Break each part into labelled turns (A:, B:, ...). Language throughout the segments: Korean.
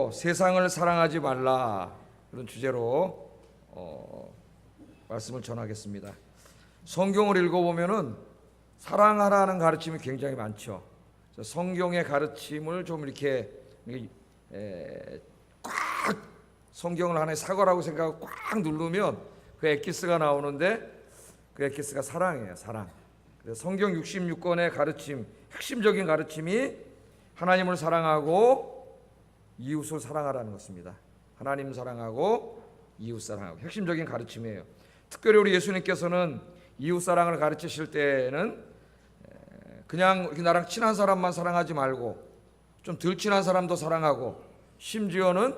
A: 주제로 세상을 사랑하지 말라, 그런 주제로 말씀을 전하겠습니다. 성경을 읽어보면은 사랑하라는 가르침이 굉장히 많죠. 성경의 가르침을 좀 이렇게 꽉, 성경을 하나의 사과라고 생각하고 꽉 누르면 그 엑기스가 나오는데, 그 엑기스가 사랑이에요. 사랑. 그래서 성경 66권의 가르침, 핵심적인 가르침이 하나님을 사랑하고 이웃을 사랑하라는 것입니다. 하나님 사랑하고 이웃 사랑하고, 핵심적인 가르침이에요. 특별히 우리 예수님께서는 이웃 사랑을 가르치실 때는 그냥 나랑 친한 사람만 사랑하지 말고 좀 덜 친한 사람도 사랑하고, 심지어는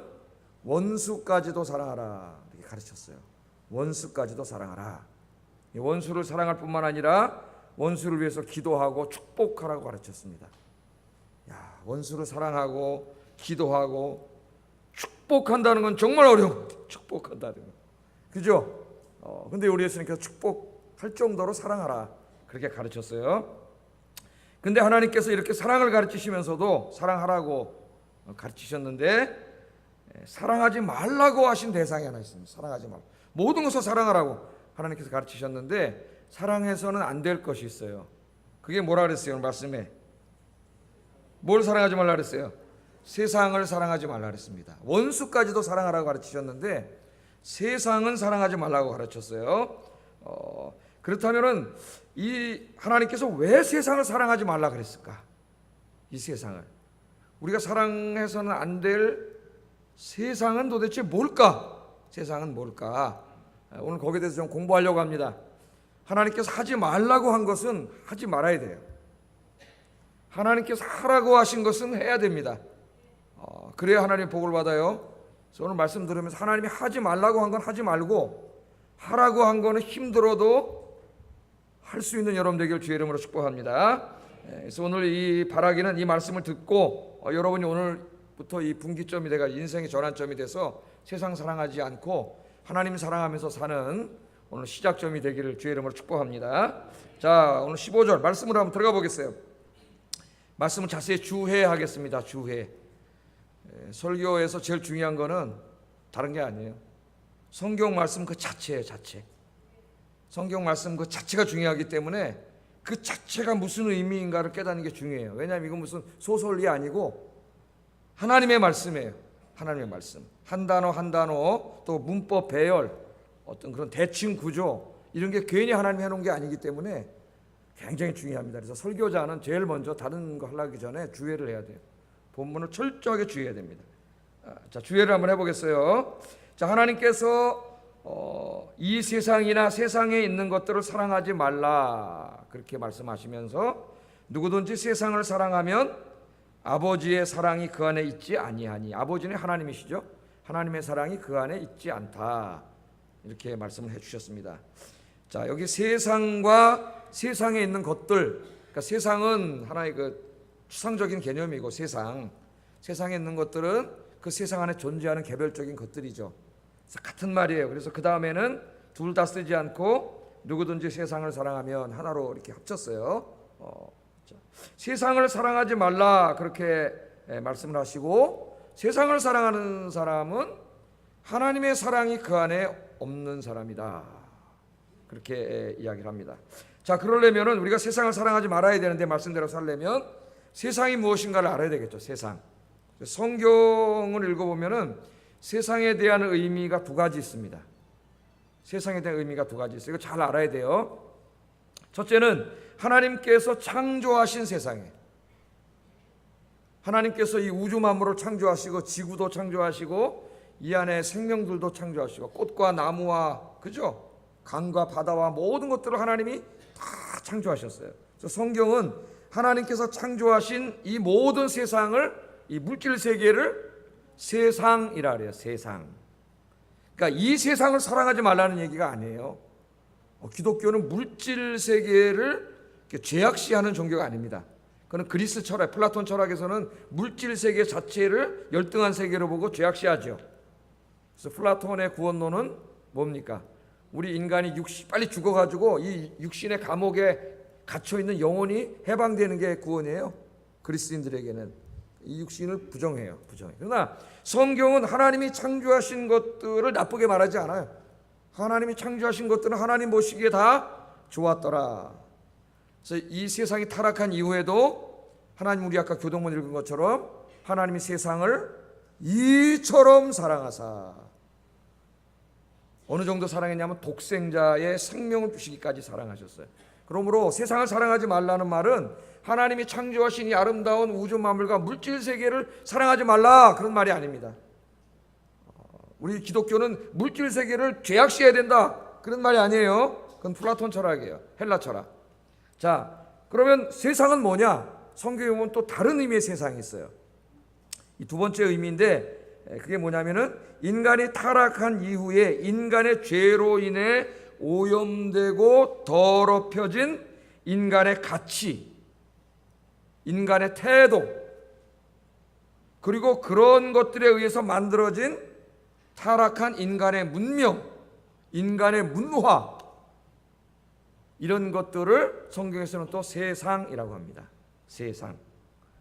A: 원수까지도 사랑하라, 이렇게 가르쳤어요. 원수까지도 사랑하라. 원수를 사랑할 뿐만 아니라 원수를 위해서 기도하고 축복하라고 가르쳤습니다. 야, 원수를 사랑하고 기도하고 축복한다는 건 정말 어려운 거예요. 축복한다는 건, 그죠? 근데 우리 예수님께서 축복할 정도로 사랑하라, 그렇게 가르쳤어요. 근데 하나님께서 이렇게 사랑을 가르치시면서도 사랑하라고 가르치셨는데, 사랑하지 말라고 하신 대상이 하나 있습니다. 사랑하지 말라. 모든 것을 사랑하라고 하나님께서 가르치셨는데, 사랑해서는 안 될 것이 있어요. 그게 뭐라 그랬어요? 오늘 말씀에 뭘 사랑하지 말라 그랬어요? 세상을 사랑하지 말라 그랬습니다. 원수까지도 사랑하라고 가르치셨는데 세상은 사랑하지 말라고 가르쳤어요. 그렇다면은 이 하나님께서 왜 세상을 사랑하지 말라 그랬을까? 이 세상을 우리가 사랑해서는 안 될 세상은 도대체 뭘까? 세상은 뭘까? 오늘 거기에 대해서 좀 공부하려고 합니다. 하나님께서 하지 말라고 한 것은 하지 말아야 돼요. 하나님께서 하라고 하신 것은 해야 됩니다. 그래야 하나님 복을 받아요. 그래서 오늘 말씀 들으면서 하나님이 하지 말라고 한 건 하지 말고, 하라고 한 거는 힘들어도 할 수 있는 여러분 되길 주의 이름으로 축복합니다. 그래서 오늘 이 바라기는 이 말씀을 듣고 여러분이 오늘부터 이 분기점이 돼가 인생의 전환점이 돼서 세상 사랑하지 않고 하나님 사랑하면서 사는 오늘 시작점이 되기를 주의 이름으로 축복합니다. 자, 오늘 15절 말씀으로 한번 들어가 보겠어요. 말씀을 자세히 주해하겠습니다. 주해. 설교에서 제일 중요한 거는 다른 게 아니에요. 성경 말씀 그 자체예요. 자체. 성경 말씀 그 자체가 중요하기 때문에 그 자체가 무슨 의미인가를 깨닫는 게 중요해요. 왜냐하면 이건 무슨 소설이 아니고 하나님의 말씀이에요. 하나님의 말씀. 한 단어 한 단어, 또 문법 배열, 어떤 그런 대칭 구조, 이런 게 괜히 하나님이 해놓은 게 아니기 때문에 굉장히 중요합니다. 그래서 설교자는 제일 먼저 다른 거 하기 전에 주의를 해야 돼요. 본문을 철저하게 주의해야 됩니다. 자, 주의를 한번 해보겠어요. 자, 하나님께서 이 세상이나 세상에 있는 것들을 사랑하지 말라, 그렇게 말씀하시면서 누구든지 세상을 사랑하면 아버지의 사랑이 그 안에 있지 아니하니, 아버지는 하나님이시죠. 하나님의 사랑이 그 안에 있지 않다, 이렇게 말씀을 해주셨습니다. 자, 여기 세상과 세상에 있는 것들, 그러니까 세상은 하나의 그 추상적인 개념이고, 세상에 있는 것들은 그 세상 안에 존재하는 개별적인 것들이죠. 그래서 같은 말이에요. 그래서 그 다음에는 둘 다 쓰지 않고 누구든지 세상을 사랑하면 하나로 이렇게 합쳤어요. 세상을 사랑하지 말라, 그렇게 말씀을 하시고, 세상을 사랑하는 사람은 하나님의 사랑이 그 안에 없는 사람이다, 그렇게 이야기를 합니다. 자, 그러려면 우리가 세상을 사랑하지 말아야 되는데, 말씀대로 살려면 세상이 무엇인가를 알아야 되겠죠. 세상. 성경을 읽어보면 세상에 대한 의미가 두 가지 있습니다. 세상에 대한 의미가 두 가지 있어요. 이거 잘 알아야 돼요. 첫째는 하나님께서 창조하신 세상에, 하나님께서 이 우주 만물을 창조하시고 지구도 창조하시고 이 안에 생명들도 창조하시고 꽃과 나무와, 그죠? 강과 바다와 모든 것들을 하나님이 다 창조하셨어요. 그래서 성경은 하나님께서 창조하신 이 모든 세상을, 이 물질 세계를 세상이라 그래요. 세상. 그러니까 이 세상을 사랑하지 말라는 얘기가 아니에요. 기독교는 물질 세계를 죄악시하는 종교가 아닙니다. 그건 그리스 철학, 플라톤 철학에서는 물질 세계 자체를 열등한 세계로 보고 죄악시하죠. 그래서 플라톤의 구원론은 뭡니까? 우리 인간이 빨리 죽어가지고 이 육신의 감옥에 갇혀있는 영혼이 해방되는 게 구원이에요. 그리스인들에게는 이 육신을 부정해요. 그러나 성경은 하나님이 창조하신 것들을 나쁘게 말하지 않아요. 하나님이 창조하신 것들은 하나님 보시기에 다 좋았더라. 그래서 이 세상이 타락한 이후에도 하나님, 우리 아까 교동문 읽은 것처럼 하나님이 세상을 이처럼 사랑하사, 어느 정도 사랑했냐면 독생자의 생명을 주시기까지 사랑하셨어요. 그러므로 세상을 사랑하지 말라는 말은 하나님이 창조하신 이 아름다운 우주 만물과 물질 세계를 사랑하지 말라, 그런 말이 아닙니다. 우리 기독교는 물질 세계를 죄악시해야 된다, 그런 말이 아니에요. 그건 플라톤 철학이에요. 헬라 철학. 자, 그러면 세상은 뭐냐? 성경에 보면 또 다른 의미의 세상이 있어요. 이 두 번째 의미인데, 그게 뭐냐면은 인간이 타락한 이후에 인간의 죄로 인해 오염되고 더럽혀진 인간의 가치, 인간의 태도, 그리고 그런 것들에 의해서 만들어진 타락한 인간의 문명, 인간의 문화, 이런 것들을 성경에서는 또 세상이라고 합니다. 세상.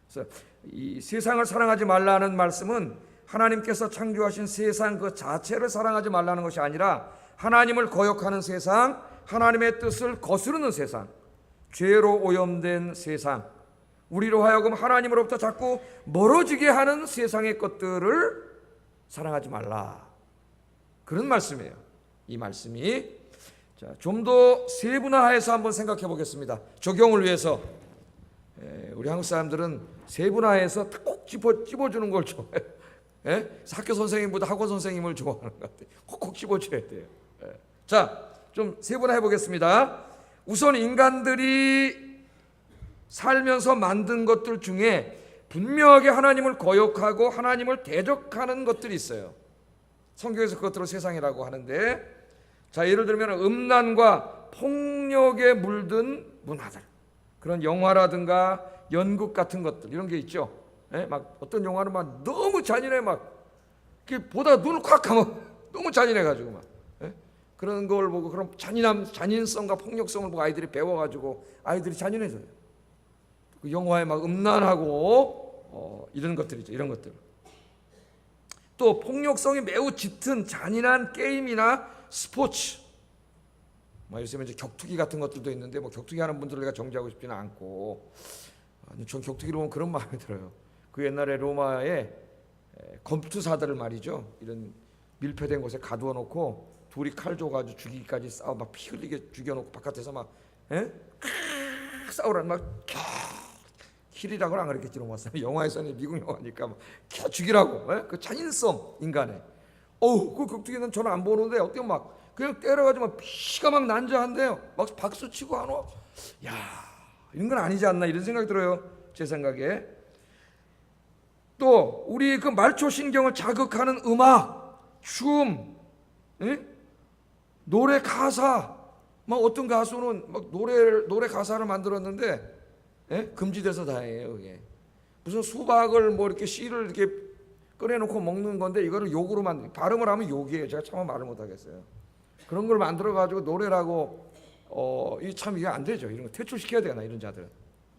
A: 그래서 이 세상을 사랑하지 말라는 말씀은 하나님께서 창조하신 세상 그 자체를 사랑하지 말라는 것이 아니라 하나님을 거역하는 세상, 하나님의 뜻을 거스르는 세상, 죄로 오염된 세상, 우리로 하여금 하나님으로부터 자꾸 멀어지게 하는 세상의 것들을 사랑하지 말라, 그런 말씀이에요. 이 말씀이 좀 더 세분화해서 한번 생각해 보겠습니다. 적용을 위해서. 우리 한국 사람들은 세분화해서 꼭 찝어주는 걸 좋아해요. 학교 선생님보다 학원 선생님을 좋아하는 것 같아요. 콕콕 찝어줘야 돼요. 자, 좀 세분화해 보겠습니다. 우선 인간들이 살면서 만든 것들 중에 분명하게 하나님을 거역하고 하나님을 대적하는 것들이 있어요. 성경에서 그것들을 세상이라고 하는데, 자, 예를 들면 음란과 폭력에 물든 문화들, 그런 영화라든가 연극 같은 것들, 이런 게 있죠. 막 어떤 영화는 막 너무 잔인해, 막 보다 눈을 콱 감아, 너무 잔인해가지고 막 그런 걸 보고 그런 잔인성과 폭력성을 보고 아이들이 배워가지고 아이들이 잔인해져요. 그 영화에 막 음란하고 이런 것들이죠. 이런 것들. 또 폭력성이 매우 짙은 잔인한 게임이나 스포츠. 요즘에 이제 격투기 같은 것들도 있는데, 뭐 격투기 하는 분들을 내가 정죄하고 싶지는 않고, 전 격투기를 보면 그런 마음이 들어요. 그 옛날에 로마에 검투사들을 말이죠, 이런 밀폐된 곳에 가두어 놓고 둘이 칼 줘가지고 죽이기까지 싸워, 막 피 흘리게 죽여놓고 바깥에서 막 싸우라는, 막 킬이라고는 안 그랬겠지 로마 사람. 영화에서는 미국 영화니까 막 죽이라고. 그 잔인성, 인간의. 그 격투기는 저는 안 보는데 어떻게 막 그냥 때려가지고 막 피가 막 난자한데요. 막 박수 치고 하노. 야, 이런 건 아니지 않나, 이런 생각이 들어요, 제 생각에. 또 우리 그 말초 신경을 자극하는 음악, 춤, 노래 가사, 막 어떤 가수는 막 노래 가사를 만들었는데 금지돼서 다행이에요. 그게 무슨 수박을 뭐 이렇게 씨를 이렇게 꺼내놓고 먹는 건데, 이거를 욕으로 발음을 하면 욕이에요. 제가 참 말을 못 하겠어요. 그런 걸 만들어 가지고 노래라고 이 참 이게 안 되죠. 이런 거 퇴출시켜야 되나, 이런 자들은.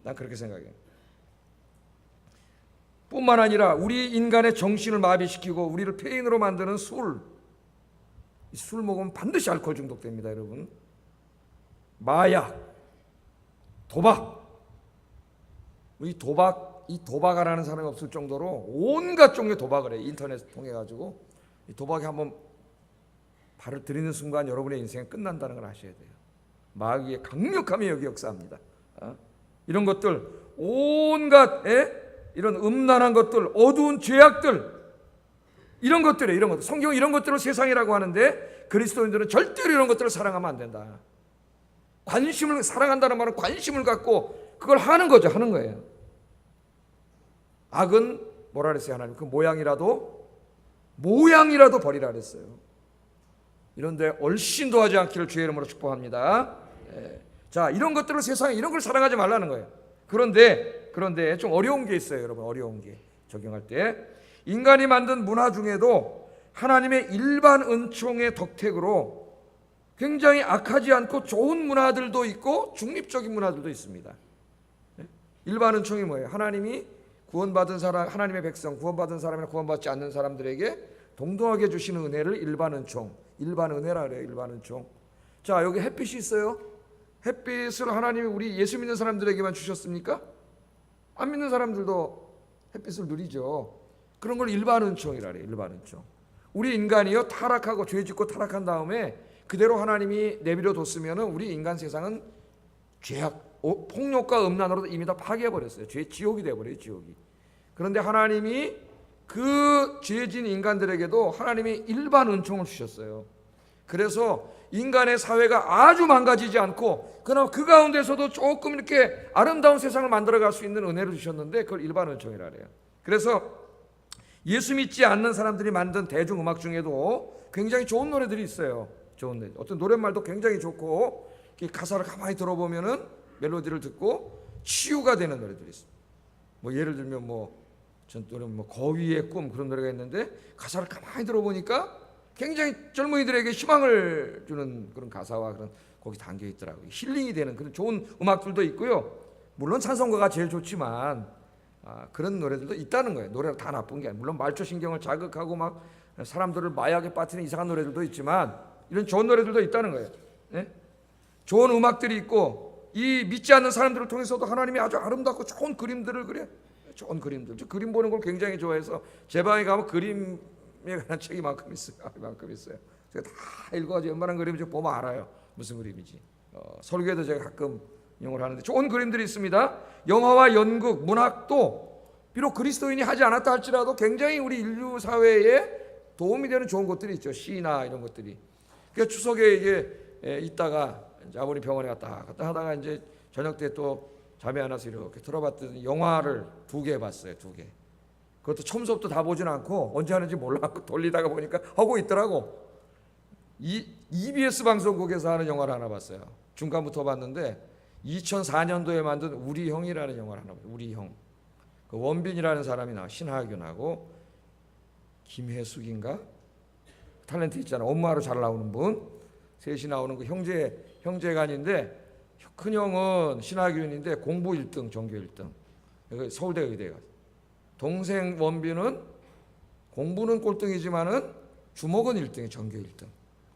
A: 난 그렇게 생각해요. 뿐만 아니라 우리 인간의 정신을 마비시키고 우리를 폐인으로 만드는 술 먹으면 반드시 알코올 중독됩니다, 여러분. 마약, 도박. 이 도박 안 하는 사람이 없을 정도로 온갖 종류의 도박을 해요. 인터넷 통해 가지고. 이 도박에 한번 발을 들이는 순간 여러분의 인생이 끝난다는 걸 아셔야 돼요. 마귀의 강력함이 여기 역사합니다. 이런 것들, 온갖 이런 음란한 것들, 어두운 죄악들, 이런 것들. 성경은 이런 것들을 세상이라고 하는데, 그리스도인들은 절대로 이런 것들을 사랑하면 안 된다. 사랑한다는 말은 관심을 갖고 그걸 하는 거죠. 하는 거예요. 악은 뭐라 그랬어요? 하나님 그 모양이라도 버리라 그랬어요. 이런데 얼씬도 하지 않기를 주의 이름으로 축복합니다. 자, 이런 것들을 세상에, 이런 걸 사랑하지 말라는 거예요. 그런데 좀 어려운 게 있어요, 여러분. 어려운 게 적용할 때, 인간이 만든 문화 중에도 하나님의 일반 은총의 덕택으로 굉장히 악하지 않고 좋은 문화들도 있고 중립적인 문화들도 있습니다. 일반 은총이 뭐예요? 하나님이 구원받은 사람, 하나님의 백성, 구원받은 사람이나 구원받지 않는 사람들에게 동등하게 주시는 은혜를 일반 은총, 일반 은혜라 그래요. 일반 은총. 자, 여기 햇빛이 있어요. 햇빛을 하나님이 우리 예수 믿는 사람들에게만 주셨습니까? 안 믿는 사람들도 햇빛을 누리죠. 그런 걸 일반 은총이라 그래요. 일반 은총. 우리 인간이요, 타락하고 죄 짓고 타락한 다음에 그대로 하나님이 내버려 뒀으면 우리 인간 세상은 죄악, 폭력과 음란으로 이미 다 파괴해버렸어요. 죄 지옥이 돼버려요. 지옥이. 그런데 하나님이 그 죄진 인간들에게도 하나님이 일반 은총을 주셨어요. 그래서 인간의 사회가 아주 망가지지 않고 그나마 그 가운데서도 조금 이렇게 아름다운 세상을 만들어갈 수 있는 은혜를 주셨는데 그걸 일반 은총이라 그래요. 그래서 예수 믿지 않는 사람들이 만든 대중음악 중에도 굉장히 좋은 노래들이 있어요. 좋은 노래. 어떤 노랫말도 굉장히 좋고 가사를 가만히 들어보면은 멜로디를 듣고 치유가 되는 노래들이 있어요. 뭐 예를 들면 전 노래 거위의 꿈 그런 노래가 있는데 가사를 가만히 들어보니까 굉장히 젊은이들에게 희망을 주는 그런 가사와 그런 거기 담겨 있더라고요. 힐링이 되는 그런 좋은 음악들도 있고요. 물론 찬송가가 제일 좋지만 그런 노래들도 있다는 거예요. 노래가 다 나쁜 게 아니에요. 물론 말초 신경을 자극하고 막 사람들을 마약에 빠뜨리는 이상한 노래들도 있지만 이런 좋은 노래들도 있다는 거예요. 네? 좋은 음악들이 있고 이 믿지 않는 사람들을 통해서도 하나님이 아주 아름답고 좋은 그림들을 그려. 좋은 그림들. 저 그림 보는 걸 굉장히 좋아해서 제 방에 가면 그림에 관한 책이 만큼 있어요. 만큼 있어요. 제가 다 읽어가지고 웬만한 그림을 보면 알아요. 무슨 그림인지. 설교에도 제가 가끔 인용을 하는데 좋은 그림들이 있습니다. 영화와 연극, 문학도 비록 그리스도인이 하지 않았다 할지라도 굉장히 우리 인류 사회에 도움이 되는 좋은 것들이 있죠. 시나 이런 것들이. 그러니까 추석에 이게 있다가 이제 아버님 병원에 갔다 하다가 이제 저녁 때 또 잠이 안 와서 이렇게 들어봤더니 영화를 2개 봤어요. 2개. 그것도 처음부터 다 보진 않고 언제 하는지 몰라 돌리다가 보니까 하고 있더라고. EBS 방송국에서 하는 영화를 하나 봤어요. 중간부터 봤는데 2004년도에 만든 우리 형이라는 영화를 하나 봤어요. 우리 형. 그 원빈이라는 사람이 나와. 신하균하고 김혜숙인가? 탤런트 있잖아. 엄마로 잘 나오는 분. 셋이 나오는 그 형제간인데 큰 형은 신하균인데 공부 1등, 전교 1등. 서울대 의대 가. 동생 원빈은 공부는 꼴등이지만은 주먹은 1등이 전교 1등.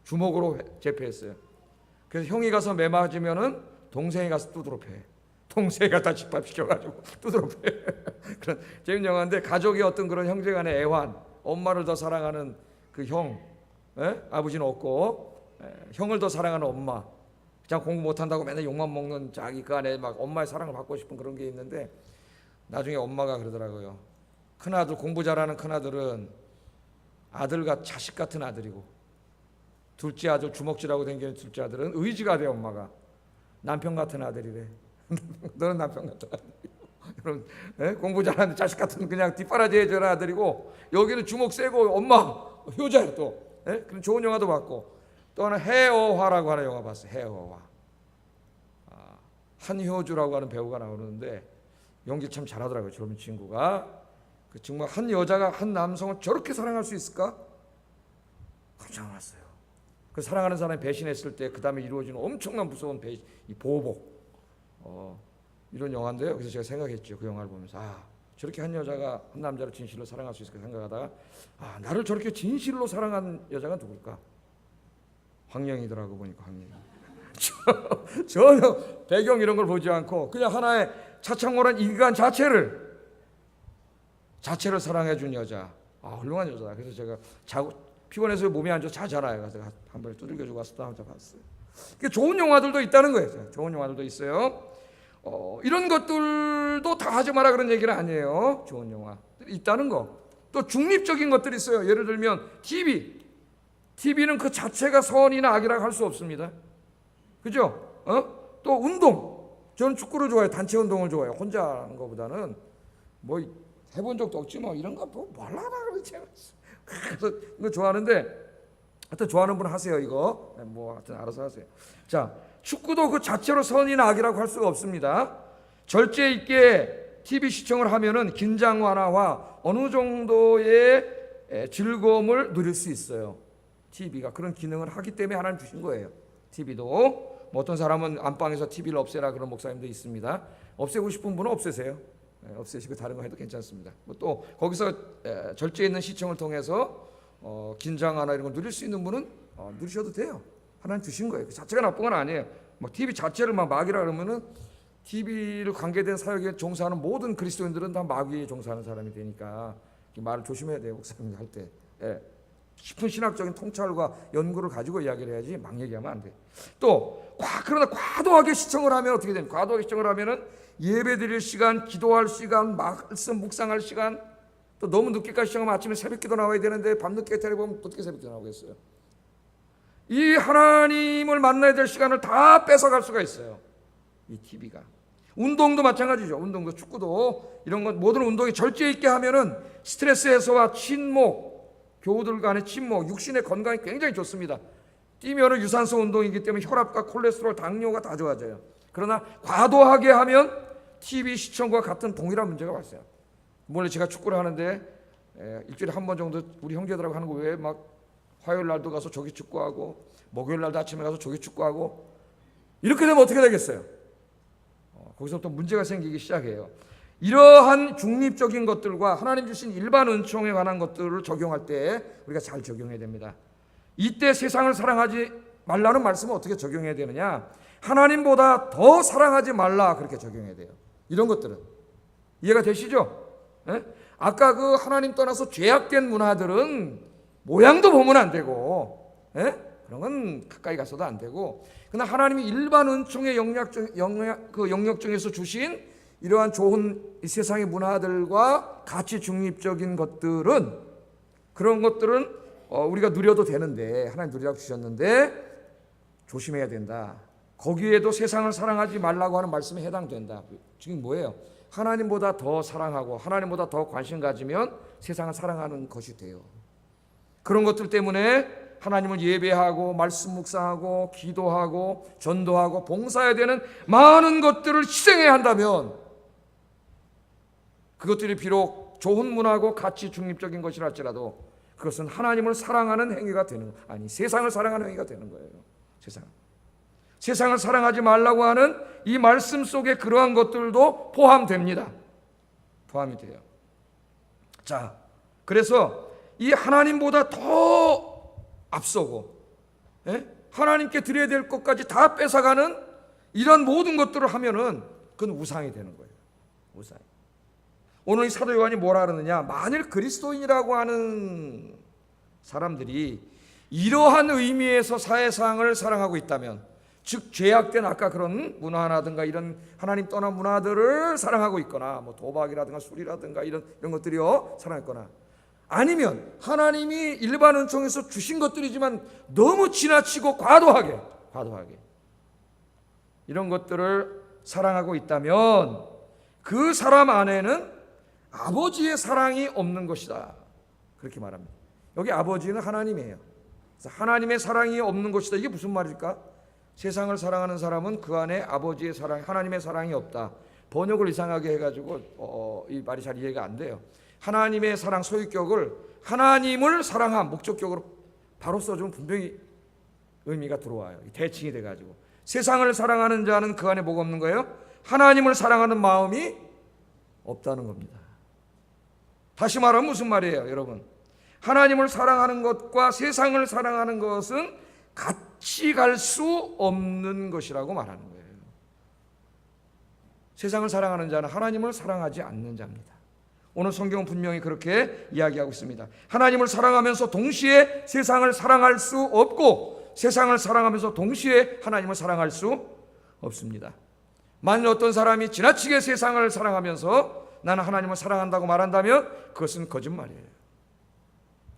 A: 주먹으로 제패했어요. 그래서 형이 가서 매 맞으면은 동생이 가서 두드러 패. 동생이 갖다 집합시켜가지고 두드러 패. 그런 재밌는 영화인데 가족의 어떤 그런 형제간의 애환, 엄마를 더 사랑하는 그 형, 아버지는 없고 형을 더 사랑하는 엄마. 그냥 공부 못한다고 맨날 욕만 먹는 자기 그 안에 막 엄마의 사랑을 받고 싶은 그런 게 있는데 나중에 엄마가 그러더라고요. 큰아들 공부 잘하는 큰아들은 아들과 자식 같은 아들이고 둘째 아들 주먹질하고 다니는 둘째 아들은 의지가 돼. 엄마가 남편 같은 아들이래. 너는 남편 같은 아들이고 여러분 공부 잘하는 자식 같은 그냥 뒷바라지 해주는 아들이고 여기는 주먹 세고 엄마 효자야 또. 그런 좋은 영화도 봤고 또 하나 해어화라고 하는 영화 봤어요. 해어화. 한효주라고 하는 배우가 나오는데 연기 참 잘하더라고요. 젊은 친구가. 정말 한 여자가 한 남성을 저렇게 사랑할 수 있을까? 깜짝 놀랐어요. 그 사랑하는 사람이 배신했을 때 그 다음에 이루어지는 엄청난 무서운 이 보복. 이런 영화인데요. 그래서 제가 생각했죠. 그 영화를 보면서 저렇게 한 여자가 한 남자를 진실로 사랑할 수 있을까 생각하다가 나를 저렇게 진실로 사랑한 여자가 누굴까? 황영이더라고 보니까 황영이. 전혀 배경 이런 걸 보지 않고 그냥 하나의 차창몰한 인간 자체를 사랑해 준 여자. 훌륭한 여자다. 그래서 제가 피곤해서 몸이 안 좋아 자잖아요. 그래서 한 번에 두들겨주고 와서 또 한번 봤어요. 좋은 영화들도 있다는 거예요. 좋은 영화들도 있어요. 이런 것들도 다 하지 마라 그런 얘기는 아니에요. 좋은 영화 있다는 거. 또 중립적인 것들이 있어요. 예를 들면 TV는 그 자체가 선이나 악이라고 할 수 없습니다. 그죠? 또 운동. 저는 축구를 좋아해요. 단체 운동을 좋아해요. 혼자 하는 것보다는 뭐 해본 적도 없지 뭐 이런 거 뭐 말라나 그러지. 그래서 이거 좋아하는데 하여튼 좋아하는 분 하세요. 이거 뭐 하여튼 알아서 하세요. 자, 축구도 그 자체로 선이나 악이라고 할 수가 없습니다. 절제 있게 TV 시청을 하면은 긴장 완화와 어느 정도의 즐거움을 누릴 수 있어요. TV가 그런 기능을 하기 때문에 하나님 주신 거예요. TV도 뭐 어떤 사람은 안방에서 TV를 없애라 그런 목사님도 있습니다. 없애고 싶은 분은 없애세요. 없애시고 다른 거 해도 괜찮습니다. 또 거기서 절제에 있는 시청을 통해서 긴장하나 이런 걸 누릴 수 있는 분은 누리셔도 돼요. 하나님 주신 거예요. 그 자체가 나쁜 건 아니에요. 막 TV 자체를 막 마귀라 그러면은 TV를 관계된 사역에 종사하는 모든 그리스도인들은 다 마귀에 종사하는 사람이 되니까 말을 조심해야 돼요. 목사님 할 때. 깊은 신학적인 통찰과 연구를 가지고 이야기를 해야지 막 얘기하면 안 돼. 또 그러나 과도하게 시청을 하면 어떻게 됩니까? 과도하게 시청을 하면은 예배 드릴 시간, 기도할 시간, 말씀 묵상할 시간, 또 너무 늦게까지 시청하면 아침에 새벽기도 나와야 되는데 밤늦게 tele보면 어떻게 새벽기도 나오겠어요? 이 하나님을 만나야 될 시간을 다 뺏어갈 수가 있어요. 이 TV가. 운동도 마찬가지죠. 운동도, 축구도 이런 것 모든 운동이 절제 있게 하면은 스트레스 해소와 친목, 교우들 간의 친목, 육신의 건강이 굉장히 좋습니다. 뛰면은 유산소 운동이기 때문에 혈압과 콜레스테롤, 당뇨가 다 좋아져요. 그러나 과도하게 하면 TV 시청과 같은 동일한 문제가 발생해요. 원래 제가 축구를 하는데 일주일에 한 번 정도 우리 형제들하고 하는 거 왜 막 화요일 날도 가서 조기 축구하고 목요일 날도 아침에 가서 조기 축구하고 이렇게 되면 어떻게 되겠어요? 거기서부터 문제가 생기기 시작해요. 이러한 중립적인 것들과 하나님 주신 일반 은총에 관한 것들을 적용할 때 우리가 잘 적용해야 됩니다. 이때 세상을 사랑하지 말라는 말씀은 어떻게 적용해야 되느냐? 하나님보다 더 사랑하지 말라 그렇게 적용해야 돼요. 이런 것들은 이해가 되시죠? 아까 그 하나님 떠나서 죄악된 문화들은 모양도 보면 안 되고 그런 건 가까이 가서도 안 되고, 그러나 하나님이 일반 은총의 영역 중에서 주신 이러한 좋은 세상의 문화들과 가치 중립적인 것들은 그런 것들은 우리가 누려도 되는데 하나님 누리라고 주셨는데 조심해야 된다. 거기에도 세상을 사랑하지 말라고 하는 말씀에 해당된다. 지금 뭐예요? 하나님보다 더 사랑하고 하나님보다 더 관심 가지면 세상을 사랑하는 것이 돼요. 그런 것들 때문에 하나님을 예배하고 말씀 묵상하고 기도하고 전도하고 봉사해야 되는 많은 것들을 희생해야 한다면 그것들이 비록 좋은 문화고 가치 중립적인 것이라 할지라도 그것은 하나님을 사랑하는 행위가 되는, 아니 세상을 사랑하는 행위가 되는 거예요. 세상을 사랑하지 말라고 하는 이 말씀 속에 그러한 것들도 포함됩니다. 포함이 돼요. 자, 그래서 이 하나님보다 더 앞서고 하나님께 드려야 될 것까지 다 뺏어가는 이런 모든 것들을 하면은 그건 우상이 되는 거예요. 우상. 오늘 이 사도 요한이 뭐라 그러느냐? 만일 그리스도인이라고 하는 사람들이 이러한 의미에서 사회상을 사랑하고 있다면, 즉 죄악된 아까 그런 문화라든가 이런 하나님 떠난 문화들을 사랑하고 있거나 뭐 도박이라든가 술이라든가 이런 것들이요 사랑했거나, 아니면 하나님이 일반 은총에서 주신 것들이지만 너무 지나치고 과도하게 이런 것들을 사랑하고 있다면 그 사람 안에는 아버지의 사랑이 없는 것이다. 그렇게 말합니다. 여기 아버지는 하나님이에요. 그래서 하나님의 사랑이 없는 것이다. 이게 무슨 말일까? 세상을 사랑하는 사람은 그 안에 아버지의 사랑, 하나님의 사랑이 없다. 번역을 이상하게 해가지고 이 말이 잘 이해가 안 돼요. 하나님의 사랑 소유격을 하나님을 사랑한 목적격으로 바로 써주면 분명히 의미가 들어와요. 대칭이 돼가지고 세상을 사랑하는 자는 그 안에 뭐가 없는 거예요? 하나님을 사랑하는 마음이 없다는 겁니다. 다시 말하면 무슨 말이에요, 여러분? 하나님을 사랑하는 것과 세상을 사랑하는 것은 같이 갈 수 없는 것이라고 말하는 거예요. 세상을 사랑하는 자는 하나님을 사랑하지 않는 자입니다. 오늘 성경은 분명히 그렇게 이야기하고 있습니다. 하나님을 사랑하면서 동시에 세상을 사랑할 수 없고 세상을 사랑하면서 동시에 하나님을 사랑할 수 없습니다. 만일 어떤 사람이 지나치게 세상을 사랑하면서 나는 하나님을 사랑한다고 말한다면 그것은 거짓말이에요.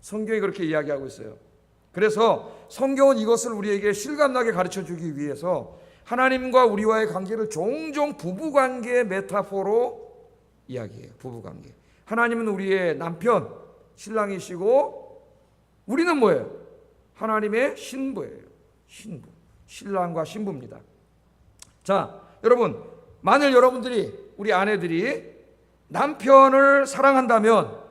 A: 성경이 그렇게 이야기하고 있어요. 그래서 성경은 이것을 우리에게 실감나게 가르쳐주기 위해서 하나님과 우리와의 관계를 종종 부부관계의 메타포로 이야기해요. 부부관계. 하나님은 우리의 남편, 신랑이시고 우리는 뭐예요? 하나님의 신부예요. 신부. 신랑과 신부입니다. 자, 여러분, 만일 여러분들이, 우리 아내들이 남편을 사랑한다면